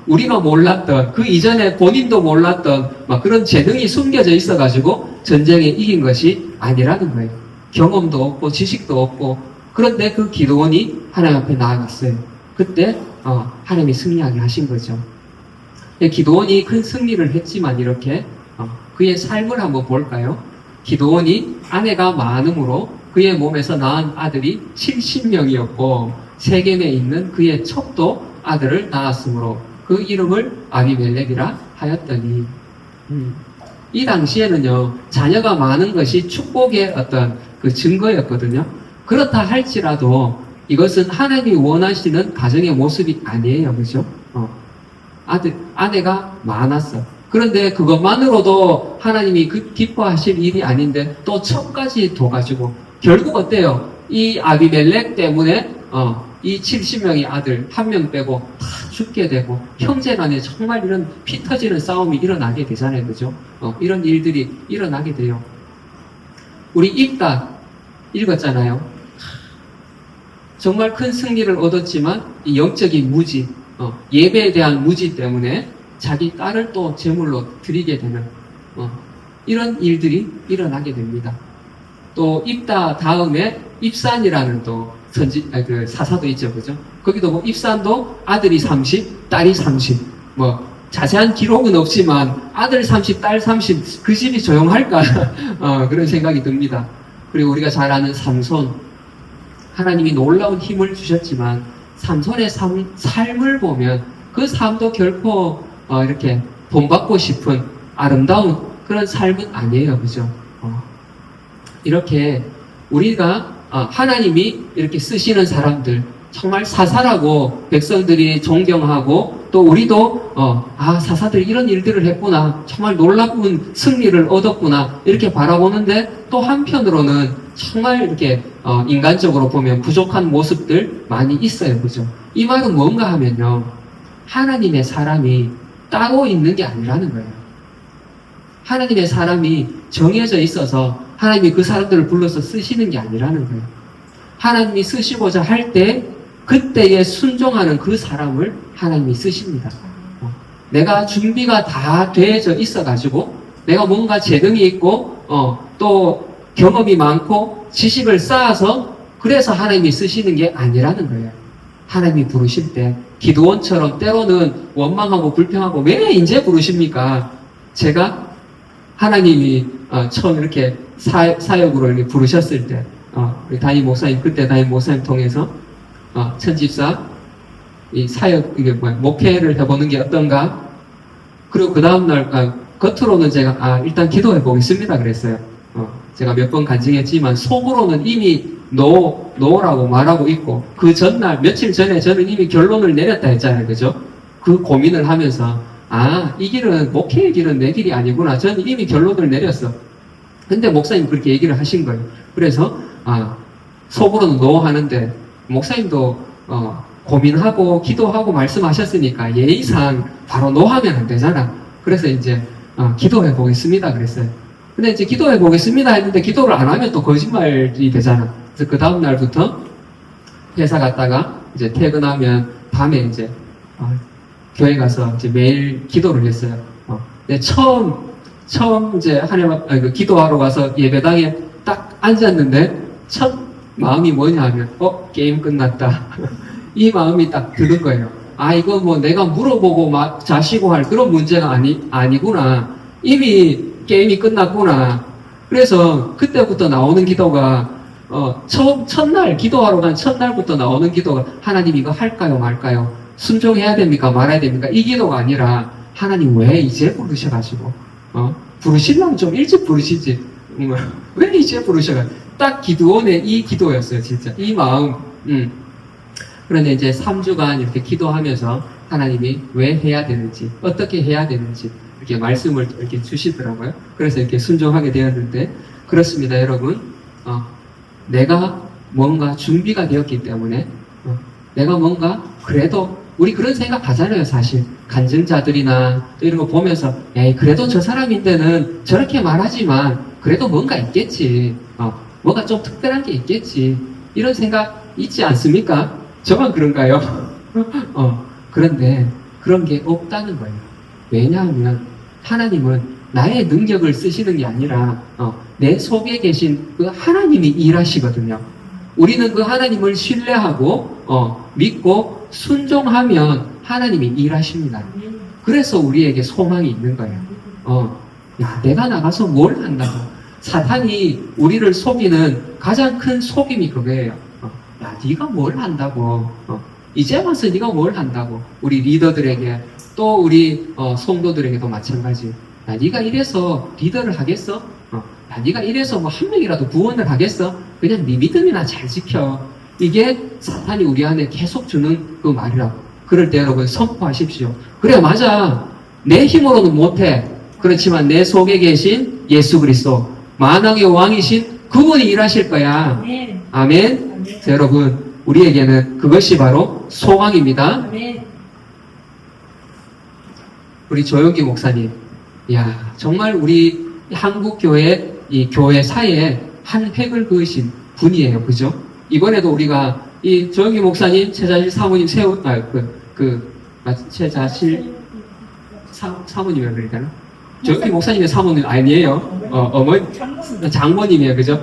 S3: 우리가 몰랐던, 그 이전에 본인도 몰랐던 막 그런 재능이 숨겨져 있어가지고 전쟁에 이긴 것이 아니라는 거예요. 경험도 없고 지식도 없고. 그런데 그 기도원이 하나님 앞에 나아갔어요. 그때 하나님이 승리하게 하신 거죠. 기도원이 큰 승리를 했지만 이렇게 그의 삶을 한번 볼까요? 기도원이 아내가 많음으로 그의 몸에서 낳은 아들이 70명이었고 세겜에 있는 그의 첩도 아들을 낳았으므로 그 이름을 아비멜렉이라 하였더니, 이 당시에는요, 자녀가 많은 것이 축복의 어떤 그 증거였거든요. 그렇다 할지라도 이것은 하나님이 원하시는 가정의 모습이 아니에요, 그죠? 아내가 많았어. 그런데 그것만으로도 하나님이 기뻐하실 일이 아닌데 또 첩까지 둬가지고 결국 어때요? 이 아비멜렉 때문에 이 70명의 아들 한 명 빼고 다 죽게 되고 형제간에 정말 이런 피 터지는 싸움이 일어나게 되잖아요, 그죠? 이런 일들이 일어나게 돼요. 우리 입다 읽었잖아요. 정말 큰 승리를 얻었지만 이 영적인 무지, 예배에 대한 무지 때문에 자기 딸을 또 제물로 드리게 되는 이런 일들이 일어나게 됩니다. 또 입다 다음에 입산이라는 또 사사도 있죠, 그죠? 거기도 뭐 입산도 아들이 30, 딸이 30. 뭐 자세한 기록은 없지만 아들 30, 딸 30, 그 집이 조용할까? 그런 생각이 듭니다. 그리고 우리가 잘 아는 삼손, 하나님이 놀라운 힘을 주셨지만 삼손의 삶을 보면 그 삶도 결코 이렇게 본받고 싶은 아름다운 그런 삶은 아니에요, 그죠? 이렇게 우리가 하나님이 이렇게 쓰시는 사람들, 정말 사사라고 백성들이 존경하고 또 우리도 사사들이 이런 일들을 했구나, 정말 놀라운 승리를 얻었구나 이렇게 바라보는데, 또 한편으로는 정말 이렇게 인간적으로 보면 부족한 모습들 많이 있어요, 그죠? 이 말은 뭔가 하면요, 하나님의 사람이 따로 있는 게 아니라는 거예요. 하나님의 사람이 정해져 있어서 하나님이 그 사람들을 불러서 쓰시는 게 아니라는 거예요. 하나님이 쓰시고자 할 때 그때에 순종하는 그 사람을 하나님이 쓰십니다. 내가 준비가 다 되어져 있어가지고 내가 뭔가 재능이 있고, 또 경험이 많고, 지식을 쌓아서, 그래서 하나님이 쓰시는 게 아니라는 거예요. 하나님이 부르실 때, 기도원처럼 때로는 원망하고 불평하고, 왜 이제 부르십니까? 제가 하나님이 처음 이렇게 사역으로 이렇게 부르셨을 때, 우리 담임 목사님, 그때 담임 목사님 통해서, 천집사, 이 사역, 이게 뭐야, 목회를 해보는 게 어떤가? 그리고 그 다음날, 겉으로는 제가, 일단 기도해 보겠습니다. 그랬어요. 제가 몇 번 간증했지만, 속으로는 이미 노라고 말하고 있고, 그 전날, 며칠 전에 저는 이미 결론을 내렸다 했잖아요. 그죠? 그 고민을 하면서, 이 길은, 목회의 길은 내 길이 아니구나. 저는 이미 결론을 내렸어. 근데 목사님 그렇게 얘기를 하신 거예요. 그래서, 속으로는 노 하는데, 목사님도, 고민하고, 기도하고 말씀하셨으니까 예의상 바로 노 하면 안 되잖아. 그래서 이제, 기도해 보겠습니다. 그랬어요. 근데 이제 기도해 보겠습니다 했는데, 기도를 안 하면 또 거짓말이 되잖아. 그래서 그 다음날부터 회사 갔다가, 이제 퇴근하면 밤에 이제, 교회 가서 이제 매일 기도를 했어요. 근데 처음 이제 하나님 기도하러 가서 예배당에 딱 앉았는데 첫 마음이 뭐냐 하면 게임 끝났다. 이 마음이 딱 드는 거예요. 이거 뭐 내가 물어보고 자시고 할 그런 문제가 아니구나. 이미 게임이 끝났구나. 그래서 그때부터 나오는 기도가 첫날 기도하러 간 첫날부터 나오는 기도가 하나님 이거 할까요 말까요? 순종해야 됩니까? 말아야 됩니까? 이 기도가 아니라 하나님 왜 이제 부르셔가지고 부르시려면 좀 일찍 부르시지 왜 이제 부르셔가지고 딱 기도원의 이 기도였어요. 진짜 이 마음. 그런데 이제 3주간 이렇게 기도하면서 하나님이 왜 해야 되는지 어떻게 해야 되는지 이렇게 말씀을 이렇게 주시더라고요. 그래서 이렇게 순종하게 되었는데 그렇습니다. 여러분 내가 뭔가 준비가 되었기 때문에 내가 뭔가 그래도 우리 그런 생각 하잖아요. 사실 간증자들이나 또 이런 거 보면서 그래도 저 사람인데는 저렇게 말하지만 그래도 뭔가 있겠지. 뭔가 좀 특별한 게 있겠지. 이런 생각 있지 않습니까? 저만 그런가요? 그런데 그런 게 없다는 거예요. 왜냐하면 하나님은 나의 능력을 쓰시는 게 아니라 내 속에 계신 그 하나님이 일하시거든요. 우리는 그 하나님을 신뢰하고 믿고 순종하면 하나님이 일하십니다. 그래서 우리에게 소망이 있는 거예요. 내가 나가서 뭘 한다고. 사탄이 우리를 속이는 가장 큰 속임이 그거예요. 네가 뭘 한다고. 이제 와서 네가 뭘 한다고. 우리 리더들에게 또 우리 성도들에게도 마찬가지. 네가 이래서 리더를 하겠어? 네가 이래서 뭐 한 명이라도 구원을 하겠어? 그냥 네 믿음이나 잘 지켜. 이게 사탄이 우리 안에 계속 주는 그 말이라고. 그럴 때 여러분 선포하십시오. 그래 맞아. 내 힘으로는 못해. 그렇지만 내 속에 계신 예수 그리스도 만왕의 왕이신 그분이 일하실 거야.
S4: 아멘.
S3: 아멘. 자, 여러분 우리에게는 그것이 바로 소망입니다.
S4: 아멘.
S3: 우리 조용기 목사님, 정말 우리 한국 교회 이 교회 사이에 한 획을 그으신 분이에요, 그죠? 이번에도 우리가 이 조용기 목사님, 최자실 사모님 최자실 사모님이라 그러니까요. 조용기 목사님의 사모님 아니에요. 어머니 장모님이에요, 그죠?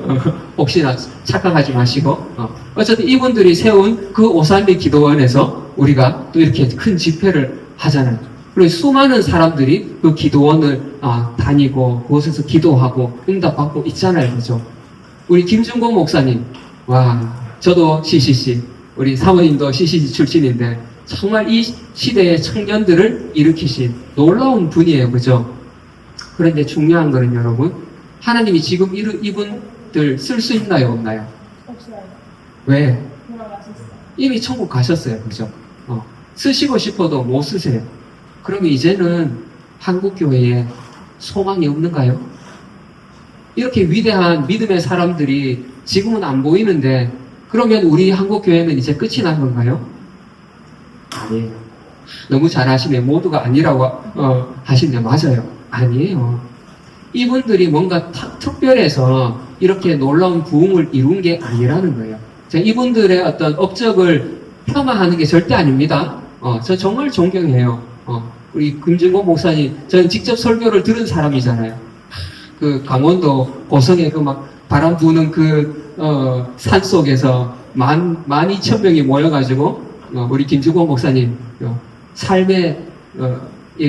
S3: 혹시나 착각하지 마시고. 어쨌든 이분들이 세운 그 오산리 기도원에서 우리가 또 이렇게 큰 집회를 하잖아요. 그리고 수많은 사람들이 그 기도원을 다니고 그곳에서 기도하고 응답받고 있잖아요. 그죠? 우리 김준공 목사님, 저도 CCC, 우리 사모님도 CCC 출신인데 정말 이 시대의 청년들을 일으키신 놀라운 분이에요. 그죠? 그런데 중요한 거는 여러분, 하나님이 지금 이분들 쓸 수 있나요? 없나요?
S4: 없어요.
S3: 왜?
S4: 돌아가셨어요.
S3: 이미 천국 가셨어요. 그죠? 쓰시고 싶어도 못 쓰세요. 그럼 이제는 한국교회에 소망이 없는가요? 이렇게 위대한 믿음의 사람들이 지금은 안 보이는데 그러면 우리 한국교회는 이제 끝이 난 건가요? 아니에요. 너무 잘 아시네. 모두가 아니라고 하시네. 맞아요. 아니에요. 이분들이 뭔가 특별해서 이렇게 놀라운 부흥을 이룬 게 아니라는 거예요. 제가 이분들의 어떤 업적을 폄하하는 게 절대 아닙니다. 저 정말 존경해요. 우리 금증고 목사님, 저는 직접 설교를 들은 사람이잖아요. 그 강원도 고성에 그 막 바람 부는 산 속에서 12,000명이 모여가지고, 우리 김주공 목사님, 삶의,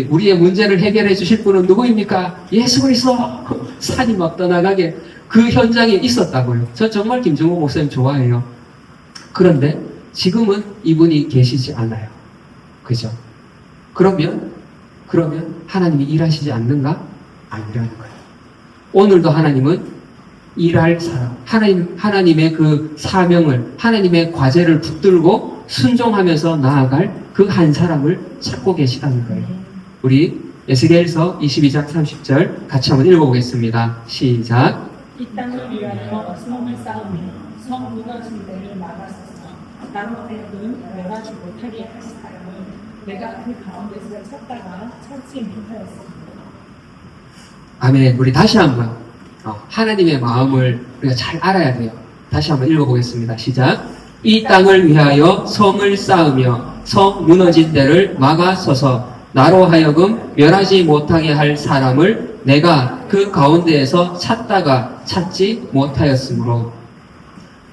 S3: 우리의 문제를 해결해 주실 분은 누구입니까? 예수 그리스도! 산이 막 떠나가게 그 현장에 있었다고요. 저 정말 김주공 목사님 좋아해요. 그런데 지금은 이분이 계시지 않아요. 그죠? 그러면 하나님이 일하시지 않는가? 아니라는 거예요. 오늘도 하나님은 일할 사람, 하나님의 그 사명을, 하나님의 과제를 붙들고 순종하면서 나아갈 그 한 사람을 찾고 계시다는 거예요. 우리 에스겔서 22장 30절 같이 한번 읽어보겠습니다. 시작.
S4: 이 땅을 위하여 성을 쌓으며 성 무너진 데를 막아서서 나로 하여금 멸하지 못하게 하시다니 내가 그 가운데서 찾다가 찾지 못하였습니다.
S3: 아멘. 우리 다시 한번 하나님의 마음을 우리가 잘 알아야 돼요. 다시 한번 읽어보겠습니다. 시작. 이 땅을 위하여 성을 쌓으며 성 무너진 데를 막아서서 나로 하여금 멸하지 못하게 할 사람을 내가 그 가운데에서 찾다가 찾지 못하였으므로.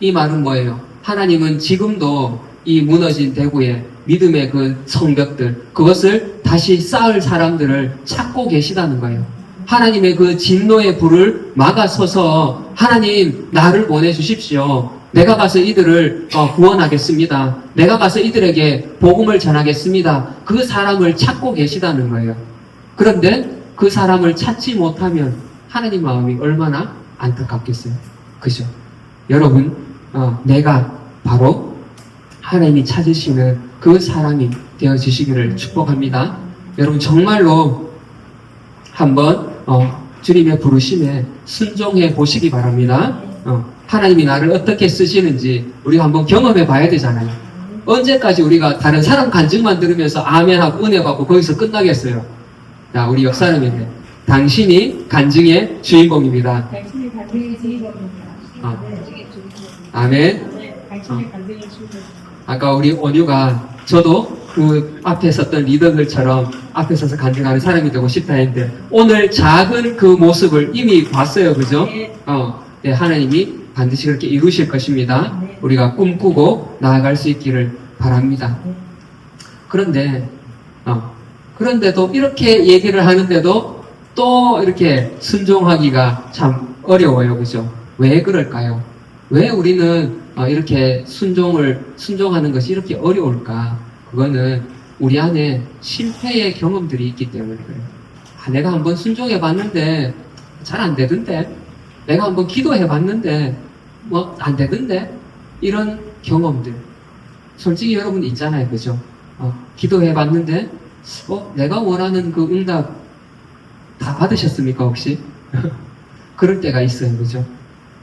S3: 이 말은 뭐예요? 하나님은 지금도 이 무너진 대구의 믿음의 그 성벽들, 그것을 다시 쌓을 사람들을 찾고 계시다는 거예요. 하나님의 그 진노의 불을 막아서서 하나님 나를 보내주십시오. 내가 가서 이들을 구원하겠습니다. 내가 가서 이들에게 복음을 전하겠습니다. 그 사람을 찾고 계시다는 거예요. 그런데 그 사람을 찾지 못하면 하나님 마음이 얼마나 안타깝겠어요. 그죠? 여러분, 내가 바로 하나님이 찾으시는 그 사람이 되어주시기를 축복합니다. 여러분 정말로 한번 주님의 부르심에 순종해 보시기 바랍니다. 하나님이 나를 어떻게 쓰시는지 우리가 한번 경험해 봐야 되잖아요. 언제까지 우리가 다른 사람 간증만 들으면서 아멘하고 은혜 받고 거기서 끝나겠어요? 자, 우리 역사님인데 당신이 간증의 주인공입니다.
S4: 당신이 간증의 주인공입니다.
S3: 아멘.
S4: 네, 당신이 간증의 주인공입니다.
S3: 아까 우리 온유가 저도 그 앞에 섰던 리더들처럼 앞에 서서 간증하는 사람이 되고 싶다 했는데 오늘 작은 그 모습을 이미 봤어요. 그죠? 네, 하나님이 반드시 그렇게 이루실 것입니다. 우리가 꿈꾸고 나아갈 수 있기를 바랍니다. 그런데도 이렇게 얘기를 하는데도 또 이렇게 순종하기가 참 어려워요. 그죠? 왜 그럴까요? 왜 우리는 이렇게 순종하는 것이 이렇게 어려울까? 그거는 우리 안에 실패의 경험들이 있기 때문에 그래요. 내가 한번 순종해 봤는데 잘 안 되던데, 내가 한번 기도해 봤는데 뭐 안 되던데, 이런 경험들 솔직히 여러분 있잖아요. 그죠? 기도해 봤는데 내가 원하는 그 응답 다 받으셨습니까 혹시? 그럴 때가 있어요. 그죠?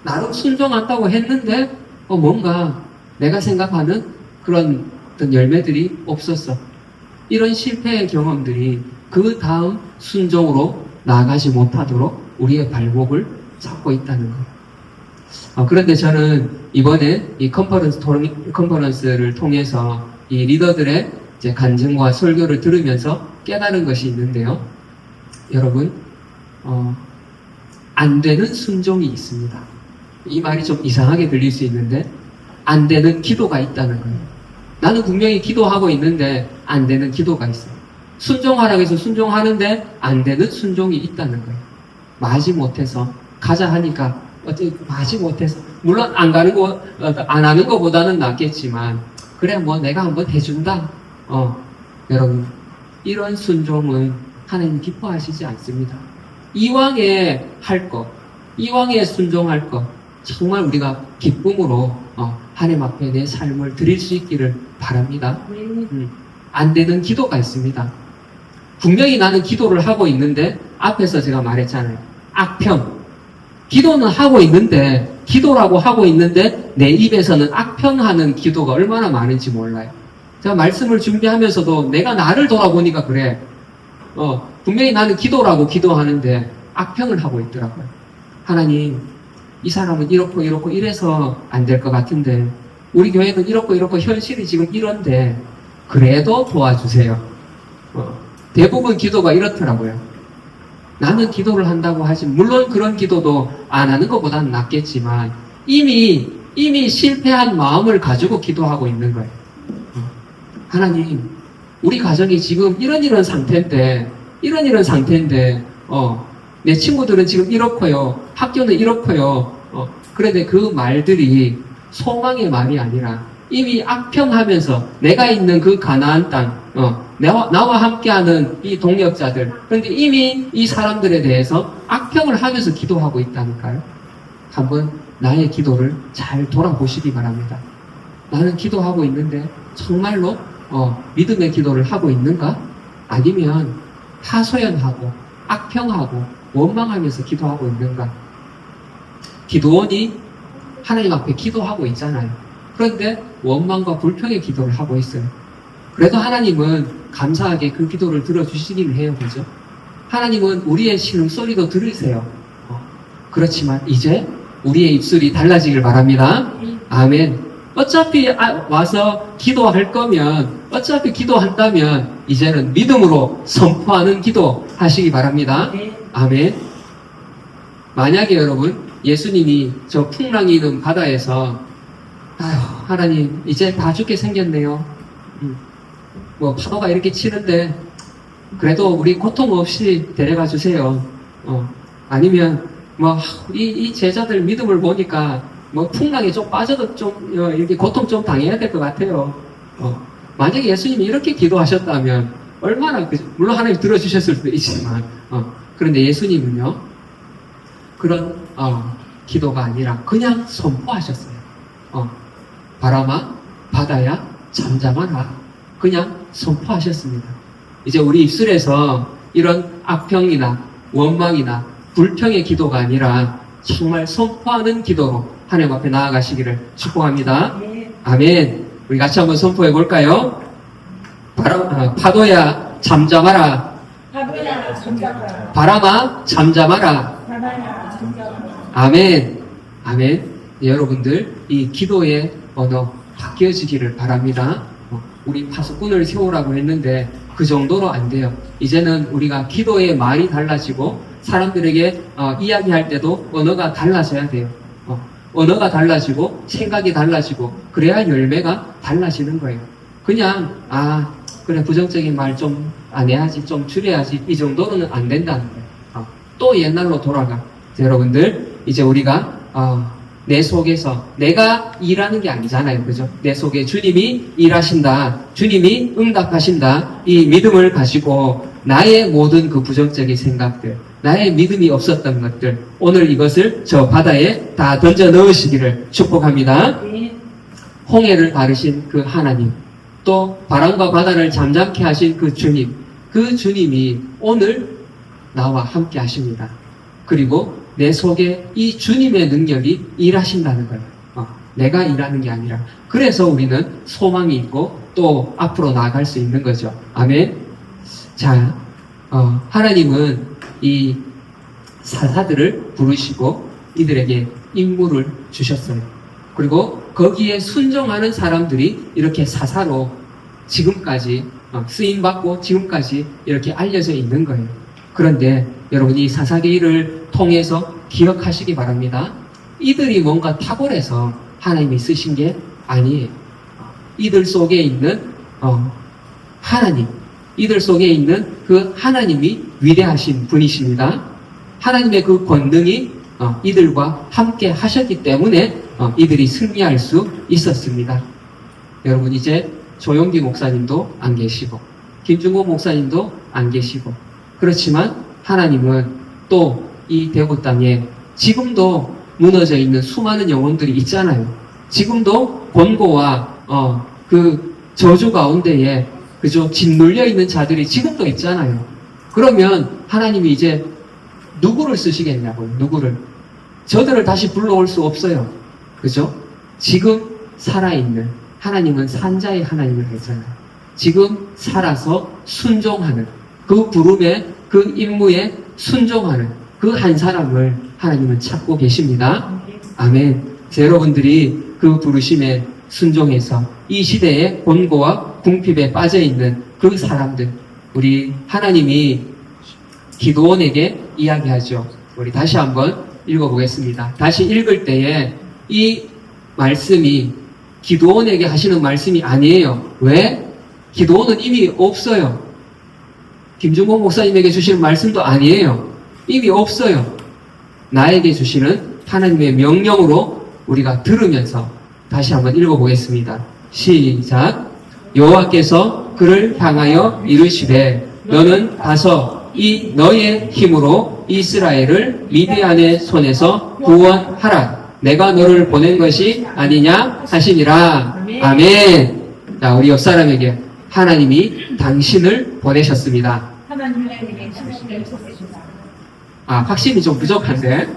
S3: 나름 순종한다고 했는데 뭔가 내가 생각하는 그런 어떤 열매들이 없었어. 이런 실패의 경험들이 그 다음 순종으로 나아가지 못하도록 우리의 발목을 잡고 있다는 거. 그런데 저는 이번에 이 컨퍼런스를 통해서 이 리더들의 이제 간증과 설교를 들으면서 깨달은 것이 있는데요. 여러분, 안 되는 순종이 있습니다. 이 말이 좀 이상하게 들릴 수 있는데 안 되는 기도가 있다는 거예요. 나는 분명히 기도하고 있는데 안 되는 기도가 있어요. 순종하라고 해서 순종하는데 안 되는 순종이 있다는 거예요. 마지 못해서 가자 하니까 어째 마지 못해서, 물론 안 하는 것보다는 낫겠지만 그래 뭐 내가 한번 해준다. 여러분, 이런 순종은 하나님 기뻐하시지 않습니다. 이왕에 할 것, 이왕에 순종할 것, 정말 우리가 기쁨으로 하나님 앞에 내 삶을 드릴 수 있기를 바랍니다. 안 되는 기도가 있습니다. 분명히 나는 기도를 하고 있는데 앞에서 제가 말했잖아요. 악평. 기도는 하고 있는데, 기도라고 하고 있는데 내 입에서는 악평하는 기도가 얼마나 많은지 몰라요. 제가 말씀을 준비하면서도 내가 나를 돌아보니까 그래. 분명히 나는 기도라고 기도하는데 악평을 하고 있더라고요. 하나님, 이 사람은 이렇고 이래서 안 될 것 같은데, 우리 교회는 이렇고 현실이 지금 이런데 그래도 도와주세요. 대부분 기도가 이렇더라고요. 나는 기도를 한다고 하지, 물론 그런 기도도 안 하는 것보다는 낫겠지만, 이미 실패한 마음을 가지고 기도하고 있는 거예요. 하나님, 우리 가정이 지금 이런 상태인데, 내 친구들은 지금 이렇고요, 학교는 이렇고요, 그런데 그 말들이 소망의 말이 아니라, 이미 악평하면서 내가 있는 그 가나안 땅, 나와 함께하는 이 동역자들, 그런데 이미 이 사람들에 대해서 악평을 하면서 기도하고 있다니까요. 한번 나의 기도를 잘 돌아보시기 바랍니다. 나는 기도하고 있는데 정말로 믿음의 기도를 하고 있는가? 아니면 하소연하고 악평하고 원망하면서 기도하고 있는가? 기도원이 하나님 앞에 기도하고 있잖아요. 그런데 원망과 불평의 기도를 하고 있어요. 그래도 하나님은 감사하게 그 기도를 들어주시기는 해요. 그죠? 하나님은 우리의 신음소리도 들으세요. 그렇지만 이제 우리의 입술이 달라지길 바랍니다. 아멘. 어차피 와서 기도할 거면, 어차피 기도한다면 이제는 믿음으로 선포하는 기도 하시기 바랍니다. 아멘. 만약에 여러분 예수님이 저 풍랑이 있는 바다에서 하나님 이제 다 죽게 생겼네요. 뭐 파도가 이렇게 치는데 그래도 우리 고통 없이 데려가 주세요. 아니면 뭐 이 제자들 믿음을 보니까 뭐 풍랑에 좀 빠져도 좀 이렇게 고통 좀 당해야 될 것 같아요. 만약에 예수님이 이렇게 기도하셨다면 얼마나 물론 하나님 들어주셨을 수도 있지만 그런데 예수님은요 그런 기도가 아니라 그냥 선포하셨어요. 바람아 바다야 잠잠하라. 그냥 선포하셨습니다. 이제 우리 입술에서 이런 악평이나 원망이나 불평의 기도가 아니라 정말 선포하는 기도로 하나님 앞에 나아가시기를 축복합니다. 아멘. 우리 같이 한번 선포해 볼까요? 파도야 잠잠하라.
S4: 파도야 잠잠하라.
S3: 바람아 잠잠하라.
S4: 바다야 잠잠하라.
S3: 아멘. 아멘. 여러분들 이 기도의 언어 바뀌어지기를 바랍니다. 우리 파수꾼을 세우라고 했는데 그 정도로 안 돼요. 이제는 우리가 기도의 말이 달라지고 사람들에게 이야기할 때도 언어가 달라져야 돼요. 언어가 달라지고 생각이 달라지고 그래야 열매가 달라지는 거예요. 그냥 그래 부정적인 말 좀 안 해야지, 좀 줄여야지 이 정도로는 안 된다는 거예요. 또 옛날로 돌아가. 여러분들 이제 우리가 내 속에서 내가 일하는 게 아니잖아요. 그죠? 내 속에 주님이 일하신다. 주님이 응답하신다. 이 믿음을 가지고 나의 모든 그 부정적인 생각들, 나의 믿음이 없었던 것들, 오늘 이것을 저 바다에 다 던져 넣으시기를 축복합니다. 홍해를 가르신 그 하나님, 또 바람과 바다를 잠잠케 하신 그 주님이 오늘 나와 함께 하십니다. 그리고 내 속에 이 주님의 능력이 일하신다는 거예요. 내가 일하는 게 아니라. 그래서 우리는 소망이 있고 또 앞으로 나아갈 수 있는 거죠. 아멘. 자, 하나님은 이 사사들을 부르시고 이들에게 임무를 주셨어요. 그리고 거기에 순종하는 사람들이 이렇게 사사로 지금까지 쓰임받고 지금까지 이렇게 알려져 있는 거예요. 그런데 여러분이 이 사사기 일을 통해서 기억하시기 바랍니다. 이들이 뭔가 탁월해서 하나님이 쓰신 게 아니에요. 이들 속에 있는 하나님, 이들 속에 있는 그 하나님이 위대하신 분이십니다. 하나님의 그 권능이 이들과 함께 하셨기 때문에 이들이 승리할 수 있었습니다. 여러분 이제 조용기 목사님도 안 계시고 김중호 목사님도 안 계시고 그렇지만 하나님은 또 이 대구 땅에 지금도 무너져 있는 수많은 영혼들이 있잖아요. 지금도 권고와 그 저주 가운데에 그죠 짓눌려 있는 자들이 지금도 있잖아요. 그러면 하나님이 이제 누구를 쓰시겠냐고요. 누구를? 저들을 다시 불러올 수 없어요. 그죠? 지금 살아있는 하나님은 산자의 하나님을 했잖아요. 지금 살아서 순종하는 그 부름에 그 임무에 순종하는 그 한 사람을 하나님은 찾고 계십니다. 아멘. 여러분들이 그 부르심에 순종해서 이 시대의 곤고와 궁핍에 빠져있는 그 사람들, 우리 하나님이 기도원에게 이야기하죠. 우리 다시 한번 읽어보겠습니다. 다시 읽을 때에 이 말씀이 기도원에게 하시는 말씀이 아니에요. 왜? 기도원은 이미 없어요. 김중복 목사님에게 주시는 말씀도 아니에요. 이미 없어요. 나에게 주시는 하나님의 명령으로 우리가 들으면서 다시 한번 읽어보겠습니다. 시작. 여호와께서 그를 향하여 이르시되 너는 가서 이 너의 힘으로 이스라엘을 미디안의 손에서 구원하라. 내가 너를 보낸 것이 아니냐 하시니라. 아멘. 자, 우리 옆 사람에게 하나님이 당신을 보내셨습니다.
S4: 하나님에게 신뢰를 줬습니다.
S3: 아, 확신이 좀 부족한데.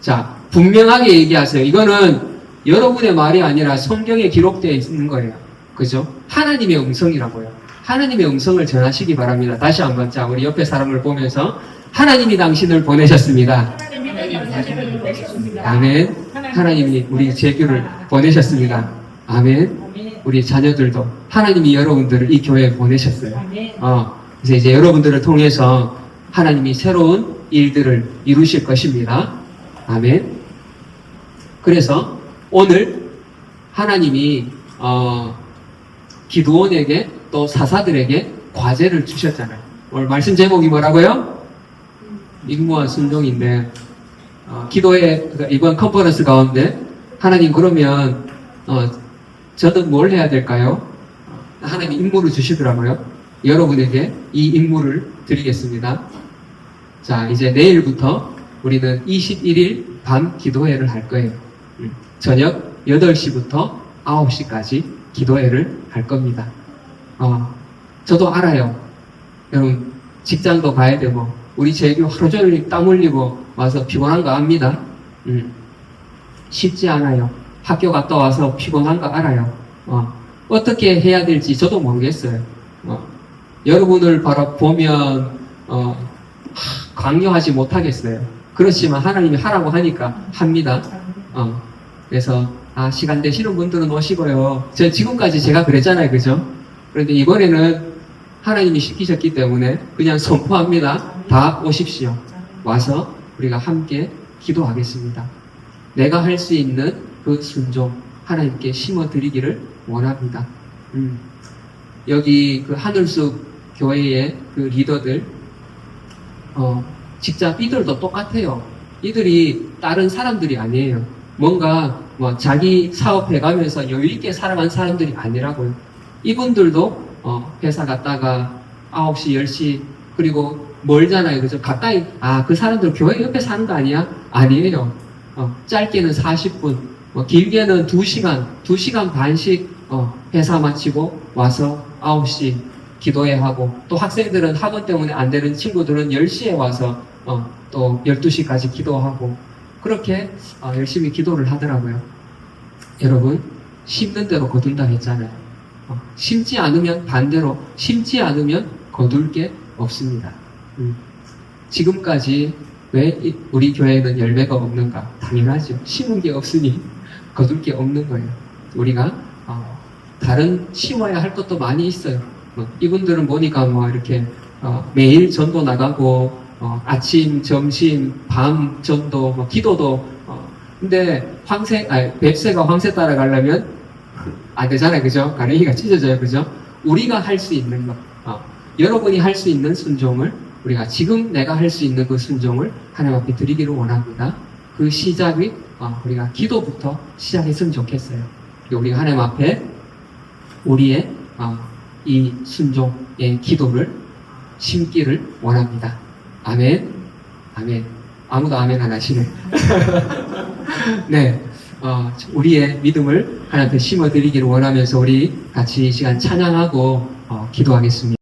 S3: 자, 분명하게 얘기하세요. 이거는 여러분의 말이 아니라 성경에 기록되어 있는 거예요. 그죠? 하나님의 음성이라고요. 하나님의 음성을 전하시기 바랍니다. 다시 한번, 자, 우리 옆에 사람을 보면서 하나님이 당신을 보내셨습니다. 아멘. 하나님이 우리 재규를 보내셨습니다. 아멘. 우리 자녀들도 하나님이 여러분들을 이 교회에 보내셨어요. 그래서 이제 여러분들을 통해서 하나님이 새로운 일들을 이루실 것입니다. 아멘. 그래서 오늘 하나님이 기도원에게 또 사사들에게 과제를 주셨잖아요. 오늘 말씀 제목이 뭐라고요? 임무와 순종인데 기도의 이번 컨퍼런스 가운데 하나님 그러면 저는 뭘 해야 될까요? 하나님 임무를 주시더라고요. 여러분에게 이 임무를 드리겠습니다. 자, 이제 내일부터 우리는 21일 밤 기도회를 할 거예요. 저녁 8시부터 9시까지 기도회를 할 겁니다. 저도 알아요. 여러분, 직장도 가야 되고, 우리 재규 하루 종일 땀 흘리고 와서 피곤한 거 압니다. 쉽지 않아요. 학교 갔다 와서 피곤한 거 알아요. 어떻게 해야 될지 저도 모르겠어요. 여러분을 바라보면, 강요하지 못하겠어요. 그렇지만 하나님이 하라고 하니까 합니다. 그래서, 시간 되시는 분들은 오시고요. 지금까지 제가 그랬잖아요. 그죠? 그런데 이번에는 하나님이 시키셨기 때문에 그냥 선포합니다. 다 오십시오. 와서 우리가 함께 기도하겠습니다. 내가 할 수 있는 그 순종 하나님께 심어드리기를 원합니다. 여기 그 하늘숲 교회의 그 리더들, 직접 이들도 똑같아요. 이들이 다른 사람들이 아니에요. 뭔가 자기 사업해가면서 여유있게 살아간 사람들이 아니라고요. 이분들도 회사 갔다가 9시, 10시 그리고 멀잖아요. 그죠? 가까이 그 사람들 교회 옆에 사는 거 아니야? 아니에요. 짧게는 40분, 길게는 2시간, 2시간 반씩 회사 마치고 와서 9시 기도회 하고, 또 학생들은 학원 때문에 안 되는 친구들은 10시에 와서 또 12시까지 기도하고, 그렇게 열심히 기도를 하더라고요. 여러분, 심는 대로 거둔다 했잖아요. 심지 않으면 반대로, 심지 않으면 거둘 게 없습니다. 지금까지 왜 우리 교회에는 열매가 없는가? 당연하죠. 심은 게 없으니 거둘 게 없는 거예요. 우리가 다른 심어야 할 것도 많이 있어요. 이분들은 보니까 이렇게 매일 전도 나가고 아침, 점심, 밤 전도, 기도도 근데 뱁새가 황새 따라가려면 안 되잖아요. 그죠? 가랭이가 찢어져요. 그죠? 우리가 할 수 있는 것, 여러분이 할 수 있는 순종을 우리가 지금 내가 할 수 있는 그 순종을 하나님 앞에 드리기를 원합니다. 그 시작이 우리가 기도부터 시작했으면 좋겠어요. 우리가 하나님 앞에 우리의 이 순종의 기도를 심기를 원합니다. 아멘. 아멘. 아무도 아멘 안 하시네. 네. 우리의 믿음을 하나님 앞에 심어드리기를 원하면서 우리 같이 이 시간 찬양하고 기도하겠습니다.